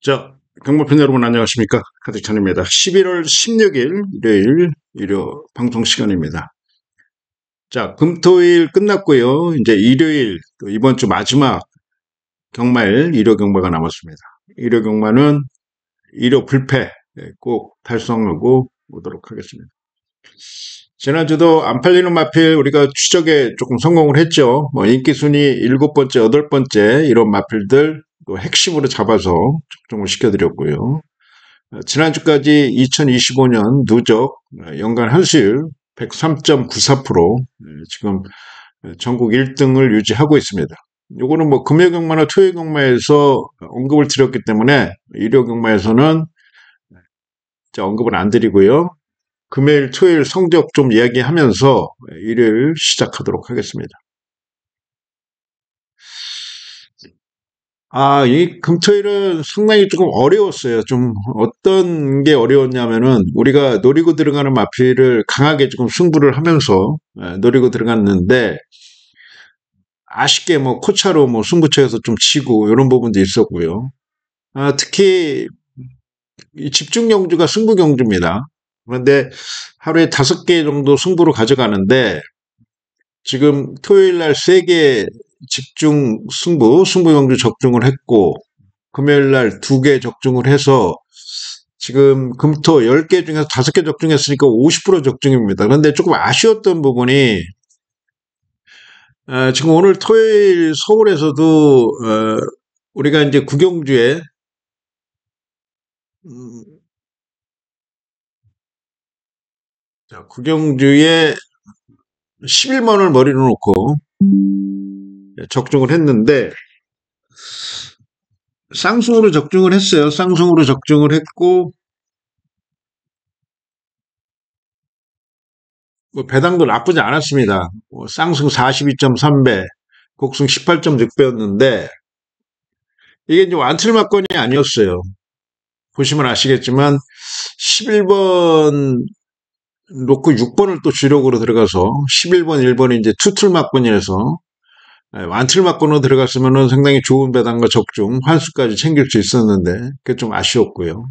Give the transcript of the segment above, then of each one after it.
자, 경마팬 여러분 안녕하십니까? 가득찬입니다. 11월 16일 일요 방송 시간입니다. 자, 금토일 끝났고요. 이제 일요일, 또 이번 주 마지막 경마일 일요 경마가 남았습니다. 일요 경마는 일요 불패 꼭 달성하고 오도록 하겠습니다. 지난주도 안 팔리는 마필 우리가 추적에 조금 성공을 했죠. 뭐 인기 순위 7번째, 8번째 이런 마필들 또 핵심으로 잡아서 적중을 시켜드렸고요. 지난주까지 2025년 누적 연간 현수율 103.94%, 지금 전국 1등을 유지하고 있습니다. 요거는 뭐 금요경마나 토요경마에서 언급을 드렸기 때문에 일요경마에서는 언급은 안 드리고요. 금요일, 토요일 성적 좀 이야기하면서 일요일 시작하도록 하겠습니다. 이 금토일은 상당히 조금 어려웠어요. 좀 어떤 게 어려웠냐면은 우리가 노리고 들어가는 마필을 강하게 조금 승부를 하면서 노리고 들어갔는데 아쉽게 뭐 코차로 뭐 승부처에서 좀 치고 이런 부분도 있었고요. 특히 이 집중 경주가 승부 경주입니다. 그런데 하루에 5개 정도 승부로 가져가는데 지금 토요일 날 3개 집중 승부 경주 적중을 했고 금요일 날 2개 적중을 해서 지금 금토 10개 중에서 5개 적중했으니까 50% 적중입니다. 그런데 조금 아쉬웠던 부분이 지금 오늘 토요일 서울에서도 우리가 이제 구경주에 구경주에 11번을 머리로 놓고 적중을 했는데 쌍승으로 적중을 했어요. 쌍승으로 적중을 했고 뭐 배당도 나쁘지 않았습니다. 쌍승 42.3배, 곡승 18.6배였는데 이게 이제 완틀막건이 아니었어요. 보시면 아시겠지만 11번 놓고 6번을 또 주력으로 들어가서 11번, 1번이 이제 투틀막건이라서 완틀막건으로 들어갔으면 상당히 좋은 배당과 적중, 환수까지 챙길 수 있었는데 그게 좀 아쉬웠고요.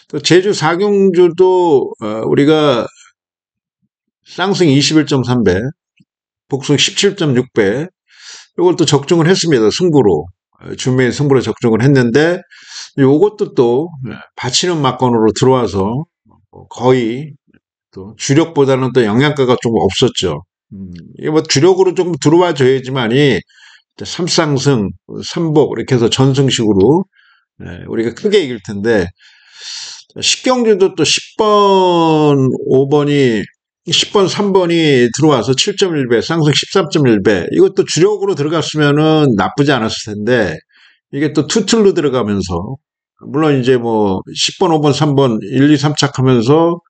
또 제주 4경주도 우리가 쌍승 21.3배, 복승 17.6배 이걸 또 적중을 했습니다. 승부로. 준비의 승부로 적중을 했는데 요것도 또 받치는 막건으로 들어와서 거의 또 주력보다는 또 영양가가 좀 없었죠. 이게 뭐 주력으로 좀 들어와 줘야지만이 3쌍승, 3복 이렇게 해서 전승식으로 우리가 크게 이길 텐데 10경주도 또 10번, 5번이 10번, 3번이 들어와서 7.1배, 쌍승 13.1배. 이것도 주력으로 들어갔으면은 나쁘지 않았을 텐데, 이게 또 투틀로 들어가면서, 물론 이제 뭐, 10번, 5번, 3번, 1, 2, 3착 하면서,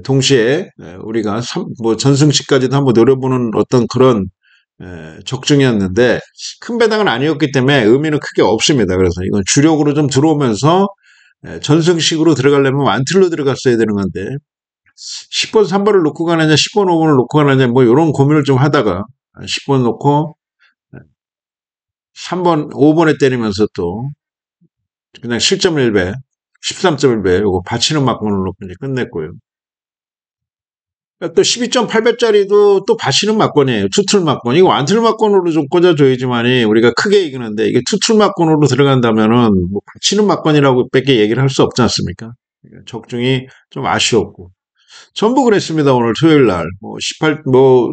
동시에, 우리가 뭐, 전승식까지도 한번 노려보는 어떤 그런, 적중이었는데, 큰 배당은 아니었기 때문에 의미는 크게 없습니다. 그래서 이건 주력으로 좀 들어오면서, 전승식으로 들어가려면 완틀로 들어갔어야 되는 건데, 10번 3번을 놓고 가느냐, 10번 5번을 놓고 가느냐, 뭐, 이런 고민을 좀 하다가, 10번 놓고, 3번, 5번에 때리면서 또, 그냥 7.1배, 13.1배, 요거 받치는 막공을 놓고 이제 끝냈고요. 또 12.8배짜리도 또 받치는 막건이에요. 투틀 막건. 이거 완틀 막건으로 좀 꽂아줘야지만이 우리가 크게 이기는데, 이게 투틀 막건으로 들어간다면은, 뭐, 받치는 막건이라고 밖에 얘기를 할 수 없지 않습니까? 적중이 좀 아쉬웠고. 전부 그랬습니다. 오늘 토요일 날.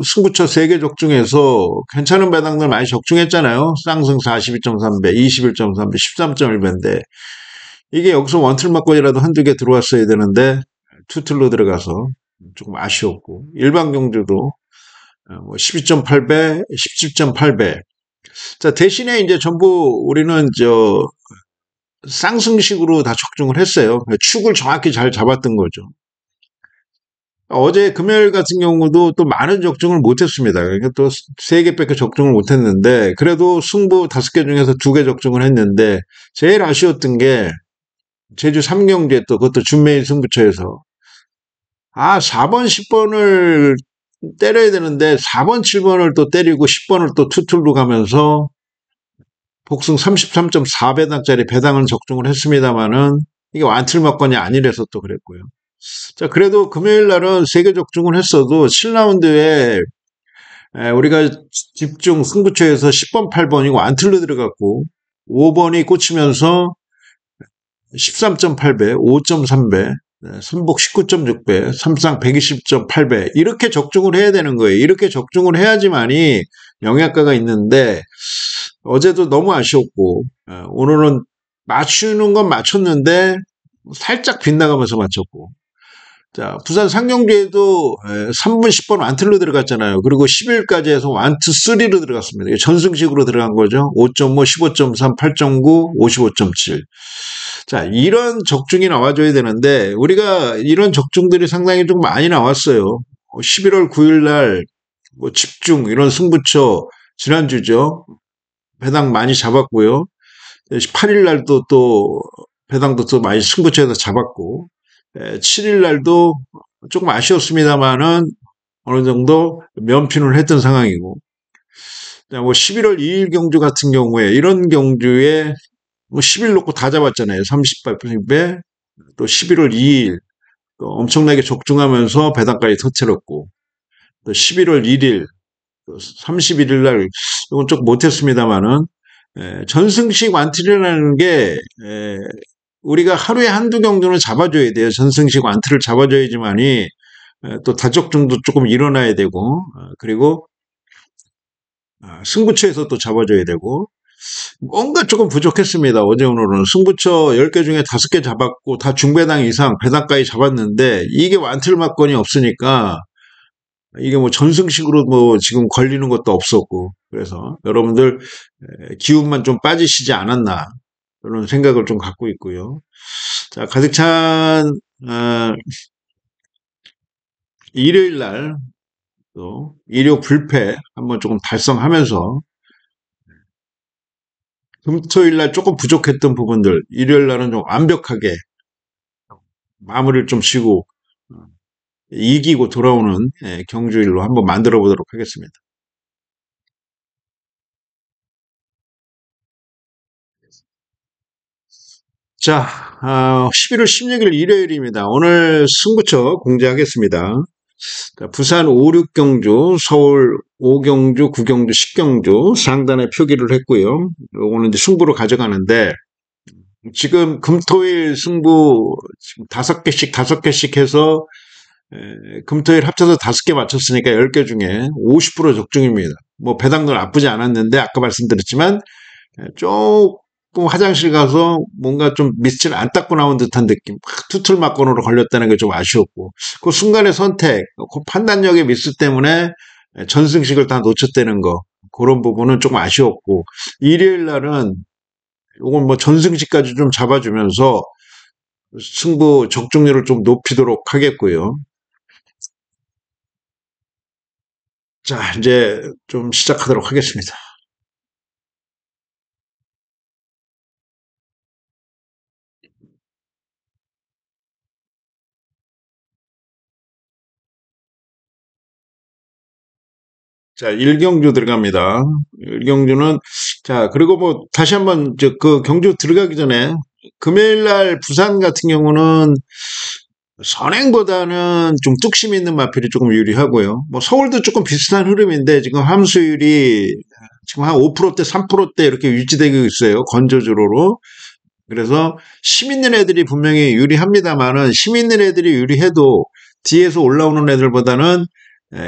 승부처 3개 적중해서 괜찮은 배당들 많이 적중했잖아요. 쌍승 42.3배, 21.3배, 13.1배인데, 이게 여기서 원틀 막건이라도 한두 개 들어왔어야 되는데, 투틀로 들어가서 조금 아쉬웠고, 일반 경주도 12.8배, 17.8배. 자, 대신에 이제 전부 우리는 쌍승식으로 다 적중을 했어요. 축을 정확히 잘 잡았던 거죠. 어제 금요일 같은 경우도 또 많은 적중을 못했습니다. 그러니까 또 3개밖에 적중을 못했는데 그래도 승부 5개 중에서 2개 적중을 했는데 제일 아쉬웠던 게 제주 3경주에 또 그것도 준메인 승부처에서 4번 10번을 때려야 되는데 4번 7번을 또 때리고 10번을 또 투툴로 가면서 복숭 33.4배당짜리 배당은 적중을 했습니다만은 이게 완틀 막건이 아니라서 또 그랬고요. 자, 그래도 금요일 날은 3개 적중을 했어도 7라운드에 우리가 집중 승부처에서 10번, 8번이고 완틀로 들어갔고 5번이 꽂히면서 13.8배, 5.3배, 선복 19.6배, 삼상 120.8배 이렇게 적중을 해야 되는 거예요. 이렇게 적중을 해야지만이 영향가가 있는데 어제도 너무 아쉬웠고 오늘은 맞추는 건 맞췄는데 살짝 빗나가면서 맞췄고 자 부산 상경주에도 3분 10번 완틀로 들어갔잖아요. 그리고 10일까지 해서 완투 3로 들어갔습니다. 전승식으로 들어간 거죠. 5.5, 15.3, 8.9, 55.7 자, 이런 적중이 나와줘야 되는데, 우리가 이런 적중들이 상당히 좀 많이 나왔어요. 11월 9일 날, 뭐, 집중, 이런 승부처, 지난주죠. 배당 많이 잡았고요. 8일 날도 또, 배당도 또 많이 승부처에서 잡았고, 7일 날도 조금 아쉬웠습니다만은, 어느 정도 면피는 했던 상황이고, 뭐 11월 2일 경주 같은 경우에, 이런 경주에 뭐 10일 놓고 다 잡았잖아요. 38배, 또 11월 2일, 또 엄청나게 적중하면서 배당까지 터뜨렸고, 또 11월 1일, 또 31일 날, 이건 좀 못했습니다만은, 전승식 완틀이라는 게, 우리가 하루에 한두 경주는 잡아줘야 돼요. 전승식 완틀을 잡아줘야지만이, 또 다적중도 조금 일어나야 되고, 그리고, 승부처에서 또 잡아줘야 되고, 뭔가 조금 부족했습니다. 어제 오늘은 승부처 10개 중에 5개 잡았고 다 중배당 이상 배당까지 잡았는데 이게 완틀 막건이 없으니까 이게 뭐 전승식으로 뭐 지금 걸리는 것도 없었고 그래서 여러분들 기운만 좀 빠지시지 않았나 그런 생각을 좀 갖고 있고요. 자 가득 찬 일요일 날 또 일요 불패 한번 조금 달성하면서 금토일 날 조금 부족했던 부분들 일요일 날은 좀 완벽하게 마무리를 좀 지고 이기고 돌아오는 경주일로 한번 만들어 보도록 하겠습니다. 자, 11월 16일 일요일입니다. 오늘 승부처 공지하겠습니다. 부산 5, 6경주, 서울 5경주, 9경주, 10경주 상단에 표기를 했고요. 요거는 이제 승부로 가져가는데 지금 금토일 승부 지금 5개씩 해서 금토일 합쳐서 5개 맞췄으니까 10개 중에 50% 적중입니다. 뭐 배당도 나쁘지 않았는데 아까 말씀드렸지만 조금 화장실 가서 뭔가 좀 밑을 안 닦고 나온 듯한 느낌 투틀 막건으로 걸렸다는 게 좀 아쉬웠고 그 순간의 선택 그 판단력의 미스 때문에 전승식을 다 놓쳤다는 거 그런 부분은 조금 아쉬웠고 일요일 날은 이건 뭐 전승식까지 좀 잡아주면서 승부 적중률을 좀 높이도록 하겠고요. 자, 이제 좀 시작하도록 하겠습니다. 자, 일경주 들어갑니다. 일경주는, 자, 그리고 뭐, 다시 한번, 그 경주 들어가기 전에, 금요일 날 부산 같은 경우는 선행보다는 좀 뚝심 있는 마필이 조금 유리하고요. 뭐, 서울도 조금 비슷한 흐름인데, 지금 함수율이 지금 한 5%대, 3%대 이렇게 유지되고 있어요. 건조주로로. 그래서 심 있는 애들이 분명히 유리합니다만은, 심 있는 애들이 유리해도 뒤에서 올라오는 애들보다는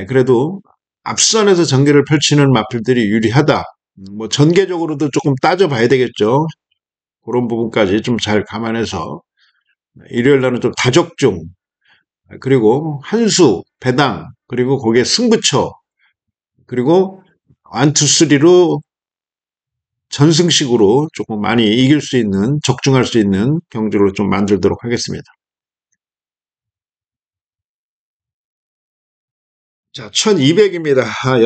그래도 앞선에서 전개를 펼치는 마필들이 유리하다. 뭐 전개적으로도 조금 따져봐야 되겠죠. 그런 부분까지 좀 잘 감안해서 일요일 날은 좀 다적중 그리고 한수 배당 그리고 거기에 승부처 그리고 완투쓰리로 전승식으로 조금 많이 이길 수 있는 적중할 수 있는 경주를 좀 만들도록 하겠습니다. 자, 1200입니다.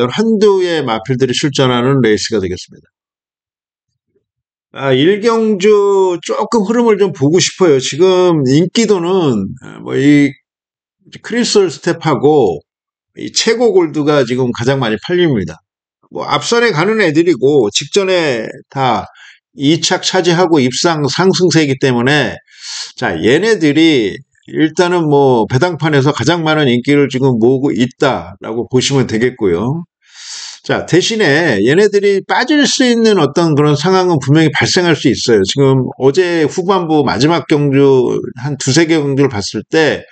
한두의 마필들이 출전하는 레이스가 되겠습니다. 일경주 조금 흐름을 좀 보고 싶어요. 지금 인기도는 뭐 이 크리스털 스텝하고 이 최고 골드가 지금 가장 많이 팔립니다. 뭐 앞선에 가는 애들이고 직전에 다 2착 차지하고 입상 상승세이기 때문에 자 얘네들이 일단은 뭐 배당판에서 가장 많은 인기를 지금 모으고 있다라고 보시면 되겠고요. 자, 대신에 얘네들이 빠질 수 있는 어떤 그런 상황은 분명히 발생할 수 있어요. 지금 어제 후반부 마지막 경주 한 두세 개 경주를 봤을 때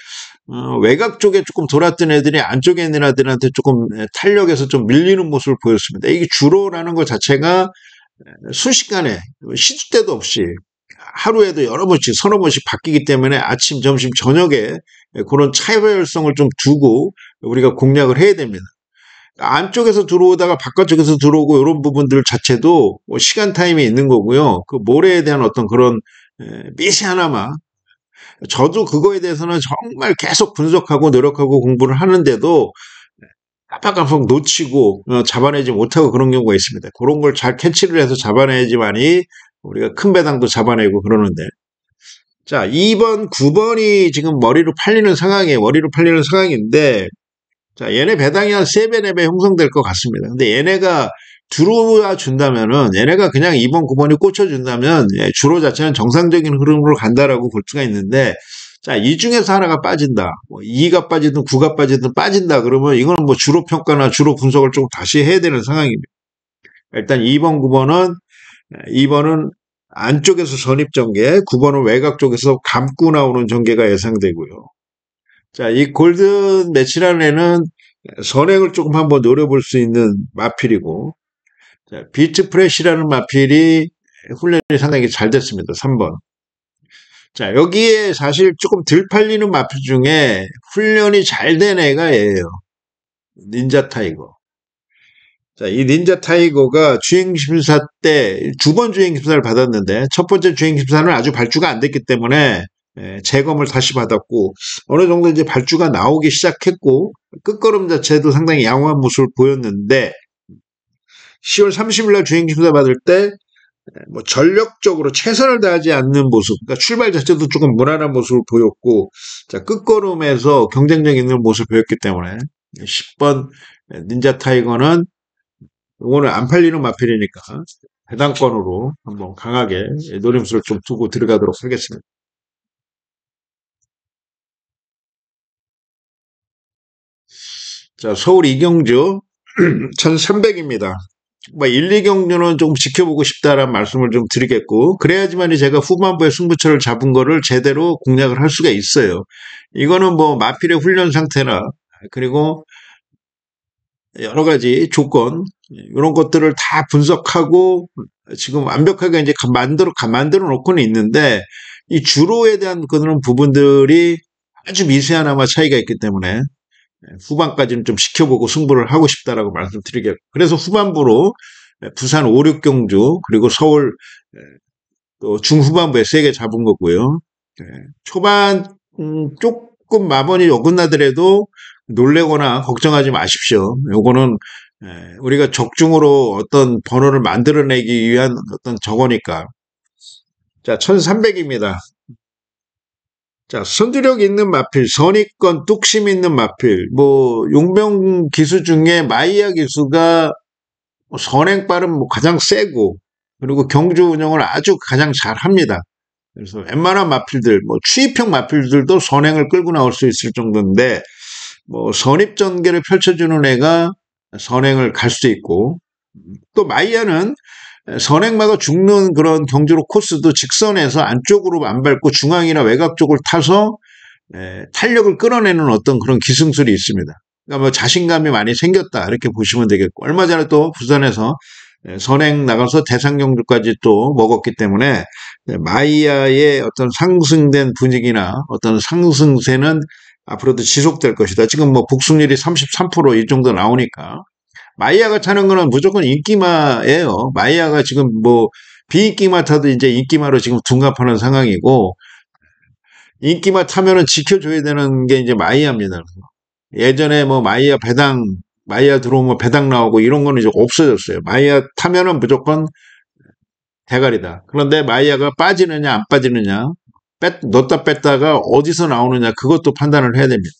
외곽 쪽에 조금 돌았던 애들이 안쪽에 있는 애들한테 조금 탄력에서 좀 밀리는 모습을 보였습니다. 이게 주로라는 것 자체가 순식간에 시도 때도 없이 하루에도 여러 번씩 서너 번씩 바뀌기 때문에 아침, 점심, 저녁에 그런 차별성을 좀 두고 우리가 공략을 해야 됩니다. 안쪽에서 들어오다가 바깥쪽에서 들어오고 이런 부분들 자체도 시간 타임이 있는 거고요. 그 모래에 대한 어떤 그런 미세하나마 저도 그거에 대해서는 정말 계속 분석하고 노력하고 공부를 하는데도 깜빡깜빡 놓치고 잡아내지 못하고 그런 경우가 있습니다. 그런 걸 잘 캐치를 해서 잡아내야지만이 우리가 큰 배당도 잡아내고 그러는데 자 2번, 9번이 지금 머리로 팔리는 상황이에요. 머리로 팔리는 상황인데 자 얘네 배당이 한 3배, 4배 형성될 것 같습니다. 근데 얘네가 들어와 준다면은 얘네가 그냥 2번, 9번이 꽂혀준다면 주로 자체는 정상적인 흐름으로 간다라고 볼 수가 있는데 자, 이 중에서 하나가 빠진다. 뭐 2가 빠지든 9가 빠지든 빠진다. 그러면 이거는 뭐 주로 평가나 주로 분석을 좀 다시 해야 되는 상황입니다. 일단 2번, 9번은 안쪽에서 선입 전개, 9번은 외곽 쪽에서 감고 나오는 전개가 예상되고요. 자, 이 골든 매치라는 애는 선행을 조금 한번 노려볼 수 있는 마필이고, 자, 비트 프레시라는 마필이 훈련이 상당히 잘 됐습니다. 3번. 자, 여기에 사실 조금 덜 팔리는 마필 중에 훈련이 잘 된 애가 얘예요. 닌자 타이거. 자, 이 닌자 타이거가 주행심사 때 2번 주행심사를 받았는데 첫 번째 주행심사는 아주 발주가 안 됐기 때문에 재검을 다시 받았고 어느 정도 이제 발주가 나오기 시작했고 끝걸음 자체도 상당히 양호한 모습을 보였는데 10월 30일 날 주행심사 받을 때 뭐 전력적으로 최선을 다하지 않는 모습, 그러니까 출발 자체도 조금 무난한 모습을 보였고, 자 끝걸음에서 경쟁력 있는 모습을 보였기 때문에 10번 닌자 타이거는 이거는 안 팔리는 마필이니까 배당권으로 한번 강하게 노림수를 좀 두고 들어가도록 하겠습니다. 자 서울 이경주 1300입니다. 뭐 1, 2경주는 좀 지켜보고 싶다라는 말씀을 좀 드리겠고 그래야지만 제가 후반부에 승부처를 잡은 거를 제대로 공략을 할 수가 있어요. 이거는 뭐 마필의 훈련 상태나 그리고 여러 가지 조건 이런 것들을 다 분석하고 지금 완벽하게 이제 만들어 놓고는 있는데 이 주로에 대한 그런 부분들이 아주 미세하나마 차이가 있기 때문에 후반까지는 좀 지켜보고 승부를 하고 싶다라고 말씀드리겠고 그래서 후반부로 부산 5, 6경주 그리고 서울 또 중후반부에 3개 잡은 거고요. 초반 조금 마번이 어긋나더라도 놀래거나 걱정하지 마십시오. 요거는 우리가 적중으로 어떤 번호를 만들어내기 위한 어떤 저거니까. 자, 1300입니다. 자, 선두력 있는 마필, 선입권, 뚝심 있는 마필, 뭐, 용병 기수 중에 마이야 기수가 선행발은 뭐 가장 세고, 그리고 경주 운영을 아주 가장 잘 합니다. 그래서 웬만한 마필들, 뭐, 추입형 마필들도 선행을 끌고 나올 수 있을 정도인데, 뭐, 선입전개를 펼쳐주는 애가 선행을 갈 수 있고, 또 마이야는 선행마가 죽는 그런 경주로 코스도 직선에서 안쪽으로 안 밟고 중앙이나 외곽 쪽을 타서 탄력을 끌어내는 어떤 그런 기승술이 있습니다. 그러니까 뭐 자신감이 많이 생겼다 이렇게 보시면 되겠고 얼마 전에 또 부산에서 선행 나가서 대상 경주까지 또 먹었기 때문에 마이야의 어떤 상승된 분위기나 어떤 상승세는 앞으로도 지속될 것이다. 지금 뭐 복승률이 33%이 정도 나오니까 마이야가 타는 거는 무조건 인기마예요. 마이야가 지금 뭐 비인기마 타도 이제 인기마로 지금 둔갑하는 상황이고 인기마 타면은 지켜줘야 되는 게 이제 마이야입니다. 예전에 뭐 마이야 들어오면 배당 나오고 이런 거는 이제 없어졌어요. 마이야 타면은 무조건 대가리다. 그런데 마이야가 빠지느냐 안 빠지느냐 넣었다 뺐다가 어디서 나오느냐 그것도 판단을 해야 됩니다.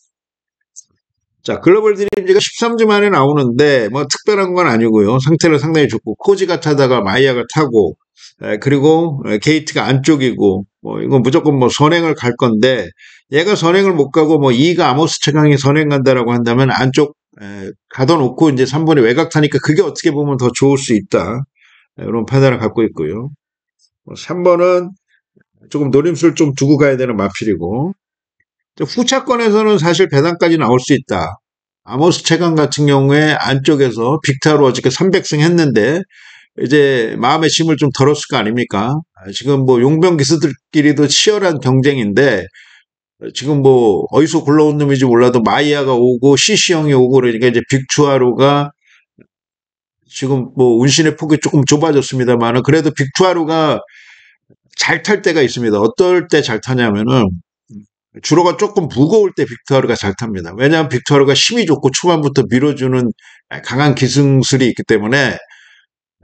자, 글로벌 드림즈가 13주 만에 나오는데 뭐 특별한 건 아니고요. 상태를 상당히 좋고 코지가 타다가 마이야가 타고 그리고 게이트가 안쪽이고 뭐 이건 무조건 뭐 선행을 갈 건데 얘가 선행을 못 가고 뭐 2가 아모스 최강이 선행 간다라고 한다면 안쪽 가둬놓고 이제 3번이 외곽 타니까 그게 어떻게 보면 더 좋을 수 있다. 이런 판단을 갖고 있고요. 3번은 조금 노림수를 좀 두고 가야 되는 마필이고 후차권에서는 사실 배당까지 나올 수 있다. 아모스 체강 같은 경우에 안쪽에서 빅타로 어저께 300승 했는데 이제 마음의 짐을 좀 덜었을 거 아닙니까? 지금 뭐 용병 기수들끼리도 치열한 경쟁인데 지금 뭐 어디서 굴러온 놈인지 몰라도 마이야가 오고 CC형이 오고 그러니까 이제 빅투아루가 지금 뭐 운신의 폭이 조금 좁아졌습니다만은 그래도 빅투아루가 잘 탈 때가 있습니다. 어떨 때 잘 타냐면은 주로가 조금 무거울 때 빅토르가 잘 탑니다. 왜냐하면 빅토르가 힘이 좋고 초반부터 밀어주는 강한 기승술이 있기 때문에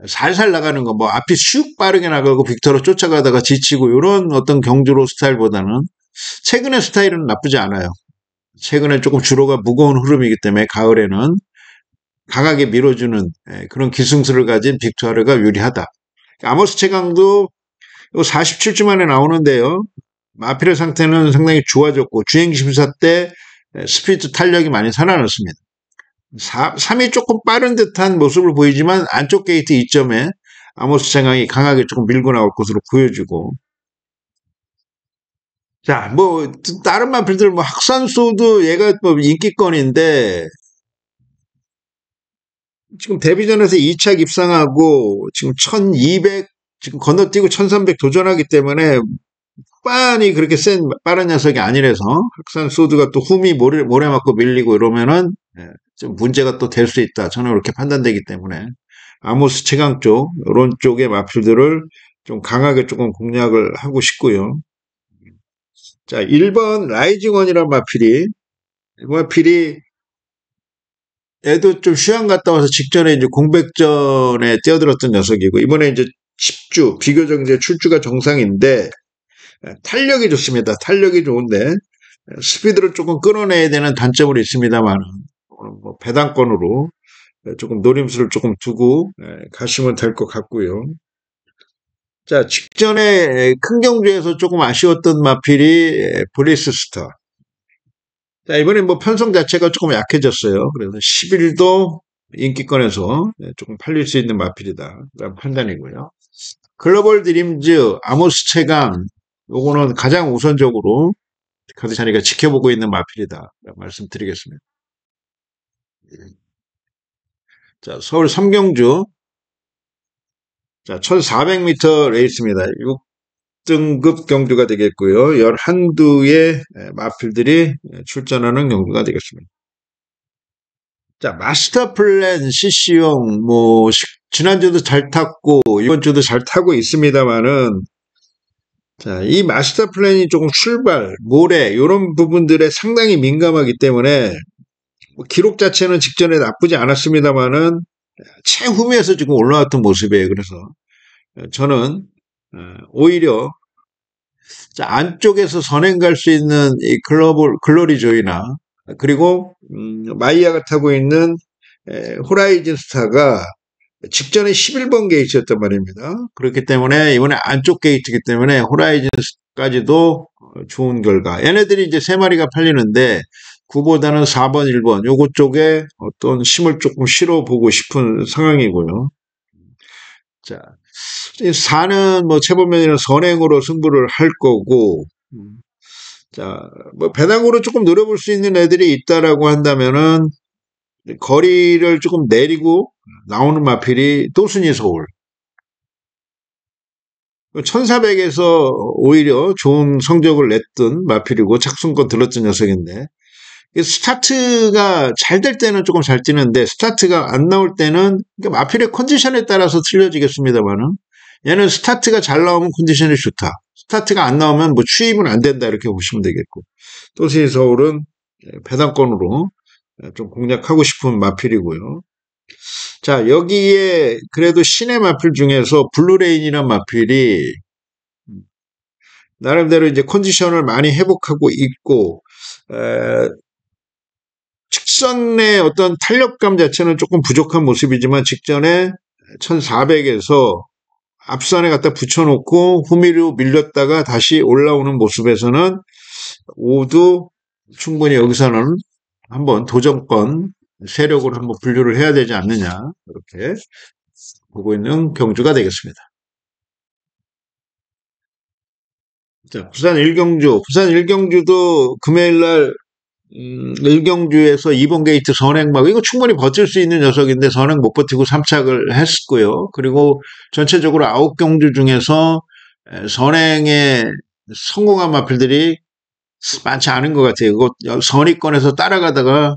살살 나가는 거, 뭐 앞이 슉 빠르게 나가고 빅토르 쫓아가다가 지치고 이런 어떤 경주로 스타일보다는 최근의 스타일은 나쁘지 않아요. 최근에 조금 주로가 무거운 흐름이기 때문에 가을에는 강하게 밀어주는 그런 기승술을 가진 빅토르가 유리하다. 아모스 최강도 47주 만에 나오는데요. 마필의 상태는 상당히 좋아졌고 주행 심사 때 스피드 탄력이 많이 살아났습니다. 3이 조금 빠른 듯한 모습을 보이지만 안쪽 게이트 2점에 아모스 최강이 강하게 조금 밀고 나올 것으로 보여지고 자, 뭐 다른 마필들 뭐 학산소도 얘가 뭐 인기권인데 지금 데뷔전에서 2차 입상하고 지금 1200 지금 건너뛰고 1300 도전하기 때문에 후반이 그렇게 센 빠른 녀석이 아니라서 학산 소드가 또 훔이 모래 맞고 밀리고 이러면은 좀 문제가 또 될 수 있다. 저는 그렇게 판단되기 때문에 아모스 최강 쪽 이런 쪽의 마필들을 좀 강하게 조금 공략을 하고 싶고요. 자, 1번 라이징원이란 마필이 이 마필이 얘도 좀 휴양 갔다 와서 직전에 이제 공백전에 뛰어들었던 녀석이고 이번에 이제 10주 비교적 이제 출주가 정상인데 탄력이 좋습니다. 탄력이 좋은데 스피드를 조금 끌어내야 되는 단점은 있습니다만 뭐 배당권으로 조금 노림수를 조금 두고 가시면 될 것 같고요. 자, 직전에 큰 경주에서 조금 아쉬웠던 마필이 브리스스타. 자, 이번에 뭐 편성 자체가 조금 약해졌어요. 그래서 11도 인기권에서 조금 팔릴 수 있는 마필이다. 라는 판단이고요. 글로벌 드림즈, 아모스 체감, 요거는 가장 우선적으로 카드 자리가 지켜보고 있는 마필이다. 말씀드리겠습니다. 자, 서울 삼경주. 자, 1400m 레이스입니다. 6등급 경주가 되겠고요. 11두의 마필들이 출전하는 경주가 되겠습니다. 자, 마스터 플랜 CC용, 뭐, 지난주도 잘 탔고, 이번 주도 잘 타고 있습니다만은, 자, 이 마스터 플랜이 조금 출발, 모래, 이런 부분들에 상당히 민감하기 때문에, 뭐 기록 자체는 직전에 나쁘지 않았습니다만은, 최후미에서 지금 올라왔던 모습이에요. 그래서, 저는, 오히려, 자, 안쪽에서 선행 갈 수 있는 이 글로리 조이나, 그리고, 마이야가 타고 있는 호라이즌 스타가 직전에 11번 게이트였단 말입니다. 그렇기 때문에 이번에 안쪽 게이트이기 때문에 호라이즌까지도 좋은 결과. 얘네들이 이제 3마리가 팔리는데 9보다는 4번, 1번 요거 쪽에 어떤 힘을 조금 실어보고 싶은 상황이고요. 자, 4는 뭐 최범면이는 선행으로 승부를 할 거고 자, 뭐 배당으로 조금 노려볼 수 있는 애들이 있다라고 한다면은 거리를 조금 내리고 나오는 마필이 또순이 서울. 1400에서 오히려 좋은 성적을 냈던 마필이고 착순권 들었던 녀석인데 스타트가 잘 될 때는 조금 잘 뛰는데 스타트가 안 나올 때는 그러니까 마필의 컨디션에 따라서 틀려지겠습니다만은 얘는 스타트가 잘 나오면 컨디션이 좋다. 스타트가 안 나오면 뭐 추임은 안 된다 이렇게 보시면 되겠고 또순이 서울은 배당권으로 좀 공략하고 싶은 마필이고요. 자, 여기에 그래도 신의 마필 중에서 블루레인이란 마필이 나름대로 이제 컨디션을 많이 회복하고 있고 앞선의 어떤 탄력감 자체는 조금 부족한 모습이지만 직전에 1400에서 앞선에 갖다 붙여놓고 후미로 밀렸다가 다시 올라오는 모습에서는 모두 충분히 여기서는 한번 도전권 세력으로 한번 분류를 해야 되지 않느냐 이렇게 보고 있는 경주가 되겠습니다. 자, 부산 일경주도 금요일날 1경주에서 2번 게이트 선행막 이거 충분히 버틸 수 있는 녀석인데 선행 못 버티고 3착을 했고요. 그리고 전체적으로 9경주 중에서 선행에 성공한 마필들이 많지 않은 것 같아요. 이거 선위권에서 따라가다가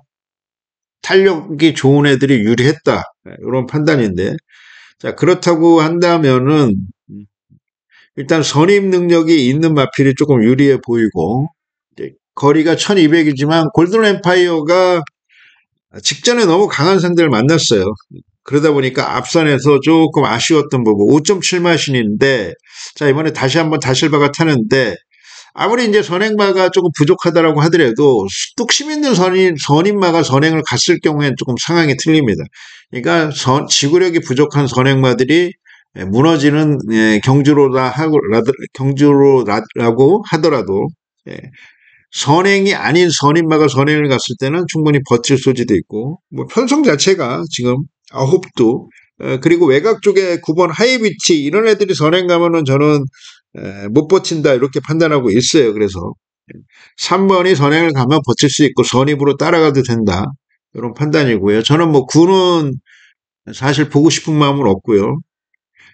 탄력이 좋은 애들이 유리했다. 이런 판단인데 자 그렇다고 한다면은 일단 선입 능력이 있는 마필이 조금 유리해 보이고 거리가 1200이지만 골든 엠파이어가 직전에 너무 강한 상대를 만났어요. 그러다 보니까 앞선에서 조금 아쉬웠던 부분 5.7마신인데 자 이번에 다시 한번 다실바가 타는데 아무리 이제 선행마가 조금 부족하다라고 하더라도 뚝심 있는 선임마가 선행을 갔을 경우에는 조금 상황이 틀립니다. 그러니까 지구력이 부족한 선행마들이 무너지는 경주로라고 하더라도 선행이 아닌 선임마가 선행을 갔을 때는 충분히 버틸 소지도 있고 뭐 편성 자체가 지금 9도 그리고 외곽 쪽에 9번 하이비치 이런 애들이 선행 가면은 저는 못 버틴다 이렇게 판단하고 있어요. 그래서 3번이 선행을 가면 버틸 수 있고 선입으로 따라가도 된다 이런 판단이고요. 저는 뭐 9는 사실 보고 싶은 마음은 없고요.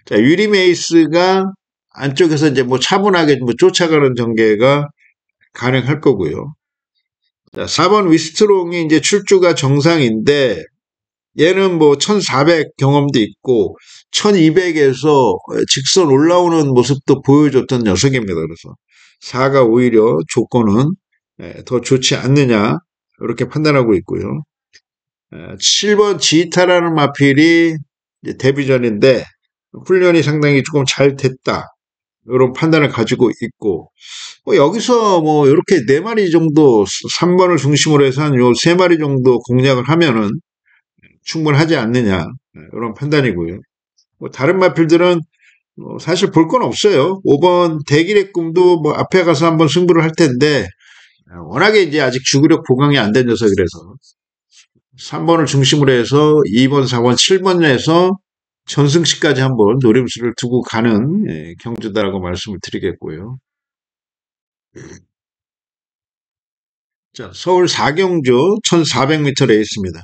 자, 유리메이스가 안쪽에서 이제 뭐 차분하게 뭐 쫓아가는 전개가 가능할 거고요. 자, 4번 위스트롱이 이제 출주가 정상인데 얘는 뭐 1400 경험도 있고 1200에서 직선 올라오는 모습도 보여줬던 녀석입니다. 그래서 4가 오히려 조건은 더 좋지 않느냐 이렇게 판단하고 있고요. 7번 지타라는 마필이 데뷔전인데 훈련이 상당히 조금 잘 됐다. 이런 판단을 가지고 있고 여기서 뭐 이렇게 4마리 정도 3번을 중심으로 해서 한 요 3마리 정도 공략을 하면은 충분하지 않느냐 이런 판단이고요. 뭐 다른 마필들은 사실 볼 건 없어요. 5번 대길의 꿈도 뭐 앞에 가서 한번 승부를 할 텐데 워낙에 이제 아직 주구력 보강이 안 된 녀석이라서 3번을 중심으로 해서 2번, 4번, 7번에서 전승시까지 한번 노림수를 두고 가는 경주다라고 말씀을 드리겠고요. 자, 서울 4경주 1400m 레이스입니다.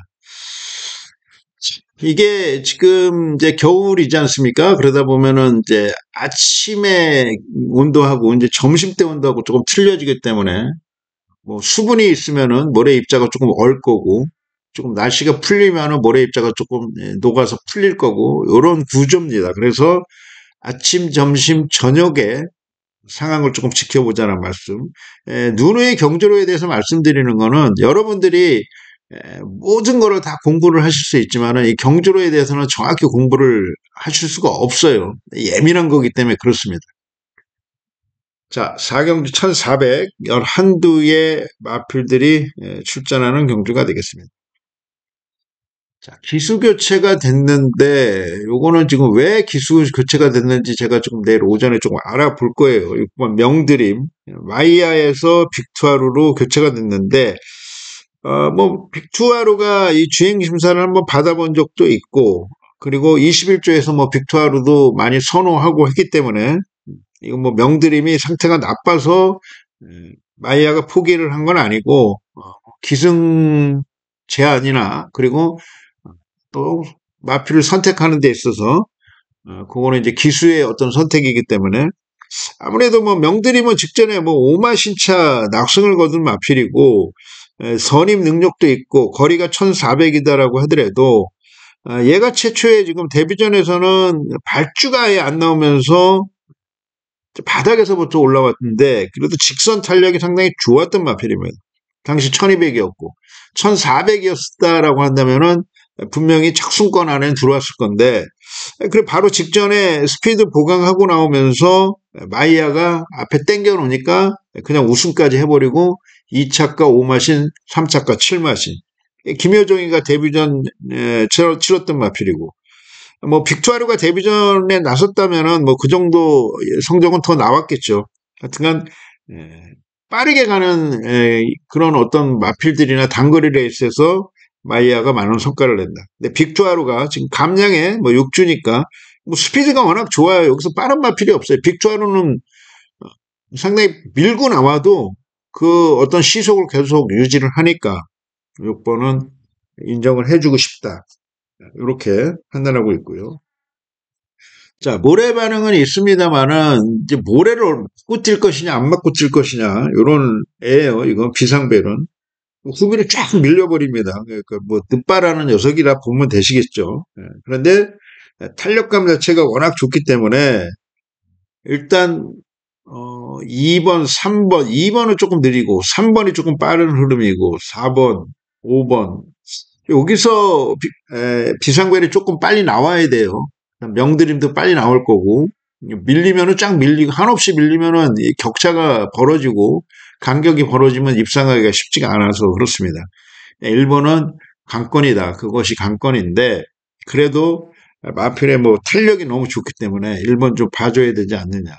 이게 지금 이제 겨울이지 않습니까? 그러다 보면은 이제 아침에 온도하고 이제 점심때 온도하고 조금 틀려지기 때문에 뭐 수분이 있으면은 모래 입자가 조금 얼 거고 조금 날씨가 풀리면은 모래 입자가 조금 녹아서 풀릴 거고 이런 구조입니다. 그래서 아침, 점심, 저녁에 상황을 조금 지켜보자는 말씀. 누누이 경주로에 대해서 말씀드리는 거는 여러분들이 모든 거를 다 공부를 하실 수 있지만 이 경주로에 대해서는 정확히 공부를 하실 수가 없어요. 예민한 거기 때문에 그렇습니다. 자, 4경주 1400 11두의 마필들이 출전하는 경주가 되겠습니다. 자, 기수 교체가 됐는데 요거는 지금 왜 기수 교체가 됐는지 제가 조금 내일 오전에 조금 알아볼 거예요. 6번 명드림 마이야에서 빅투아루로 교체가 됐는데 뭐 빅투아루가 이 주행 심사를 한번 받아본 적도 있고 그리고 21조에서 뭐 빅투아루도 많이 선호하고 했기 때문에 이건 뭐 명드림이 상태가 나빠서 마이야가 포기를 한 건 아니고 기승 제한이나 그리고 또 마필을 선택하는 데 있어서 그거는 이제 기수의 어떤 선택이기 때문에 아무래도 뭐 명드림은 직전에 뭐 5마신차 낙승을 거둔 마필이고 선임 능력도 있고 거리가 1400이다라고 하더라도 얘가 최초에 지금 데뷔전에서는 발주가 아예 안 나오면서 바닥에서부터 올라왔는데 그래도 직선 탄력이 상당히 좋았던 마필입니다. 당시 1200이었고 1400이었다라고 한다면은 분명히 착순권 안에 들어왔을 건데 그래 바로 직전에 스피드 보강하고 나오면서 마이야가 앞에 땡겨 놓으니까 그냥 우승까지 해버리고 2차가 5마신 3차가 7마신 김효정이가 데뷔전 치렀던 마필이고, 뭐 빅투아르가 데뷔전에 나섰다면은 뭐 그 정도 성적은 더 나왔겠죠. 하여튼간 빠르게 가는 그런 어떤 마필들이나 단거리 레이스에서 마이야가 많은 성과를 낸다. 근데 빅투아르가 지금 감량에 뭐 6주니까 뭐 스피드가 워낙 좋아요. 여기서 빠른 마필이 없어요. 빅투아르는 상당히 밀고 나와도 그 어떤 시속을 계속 유지를 하니까 6번은 인정을 해주고 싶다. 이렇게 판단하고 있고요. 자, 모래 반응은 있습니다만은 이제 모래를 맞고 뛸 것이냐 안 맞고 뛸 것이냐 이런 애예요. 이건 비상벨은 후미를 쫙 밀려버립니다. 그러니까 뭐 늑바라는 녀석이라 보면 되시겠죠. 그런데 탄력감 자체가 워낙 좋기 때문에 일단 2번, 3번, 2번은 조금 느리고 3번이 조금 빠른 흐름이고 4번, 5번 여기서 비상벨이 조금 빨리 나와야 돼요. 명드림도 빨리 나올 거고 밀리면은 쫙 밀리고 한없이 밀리면은 격차가 벌어지고 간격이 벌어지면 입상하기가 쉽지가 않아서 그렇습니다. 1번은 강권이다. 그것이 강권인데 그래도 마필의 뭐 탄력이 너무 좋기 때문에 1번 좀 봐줘야 되지 않느냐.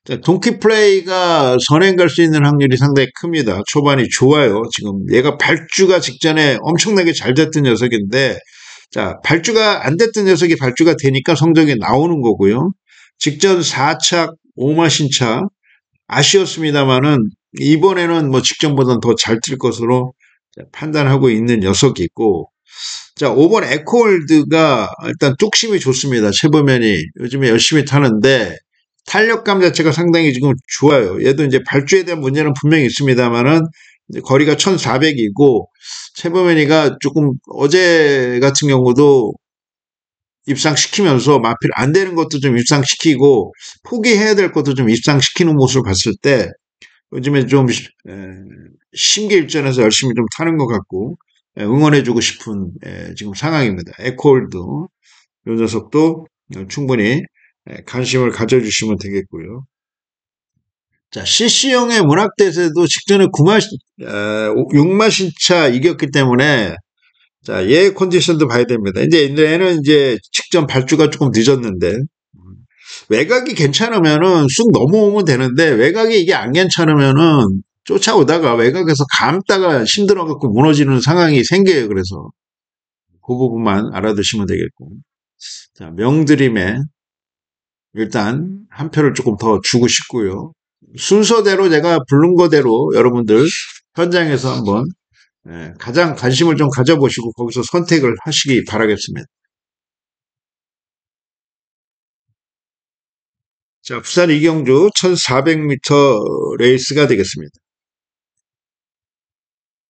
자, 동키 플레이가 선행 갈 수 있는 확률이 상당히 큽니다. 초반이 좋아요. 지금 얘가 발주가 직전에 엄청나게 잘 됐던 녀석인데 자, 발주가 안 됐던 녀석이 발주가 되니까 성적이 나오는 거고요. 직전 4차, 5마신차 아쉬웠습니다만은 이번에는 뭐 직전보다는 더 잘 뛸 것으로 판단하고 있는 녀석이 있고 자, 5번 에코홀드가 일단 뚝심이 좋습니다. 최보면이 요즘에 열심히 타는데 탄력감 자체가 상당히 지금 좋아요. 얘도 이제 발주에 대한 문제는 분명히 있습니다만은 거리가 1400이고 최보면이가 조금 어제 같은 경우도 입상시키면서 마필 안 되는 것도 좀 입상시키고 포기해야 될 것도 좀 입상시키는 모습을 봤을 때 요즘에 좀 심기일전에서 열심히 좀 타는 것 같고 응원해주고 싶은 지금 상황입니다. 에코홀드 이 녀석도 충분히 관심을 가져주시면 되겠고요. 자, CC형의 문학대세도 직전에 6마신차 이겼기 때문에 자, 얘 컨디션도 봐야 됩니다. 이제 얘는 이제 직전 발주가 조금 늦었는데 외곽이 괜찮으면은 쑥 넘어오면 되는데 외곽이 이게 안 괜찮으면은 쫓아오다가 외곽에서 감다가 힘들어갖고 무너지는 상황이 생겨요. 그래서 그 부분만 알아두시면 되겠고. 자, 명드림에 일단 한 표를 조금 더 주고 싶고요. 순서대로 제가 부른 거대로 여러분들 현장에서 한번 가장 관심을 좀 가져보시고 거기서 선택을 하시기 바라겠습니다. 자, 부산 이경주 1400m 레이스가 되겠습니다.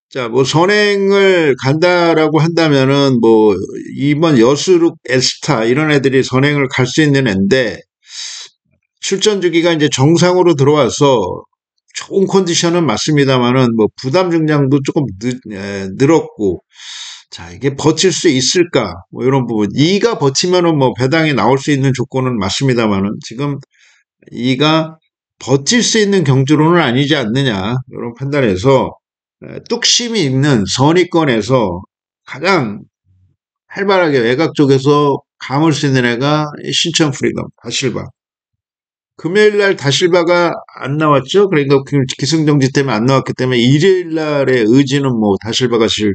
자, 뭐 선행을 간다라고 한다면은 뭐 이번 여수룩 에스타 이런 애들이 선행을 갈 수 있는 애인데 출전 주기가 이제 정상으로 들어와서 좋은 컨디션은 맞습니다만은 뭐 부담 중량도 조금 늘었고 자 이게 버틸 수 있을까 뭐 이런 부분 2가 버티면은 뭐 배당이 나올 수 있는 조건은 맞습니다만은 지금 2가 버틸 수 있는 경주로는 아니지 않느냐 이런 판단에서 뚝심이 있는 선의권에서 가장 활발하게 외곽 쪽에서 감을 수 있는 애가 신천 프리덤 다실바 금요일 날 다실바가 안 나왔죠. 그러니까 기승정지 때문에 안 나왔기 때문에 일요일 날의 의지는 뭐 다실바가 제일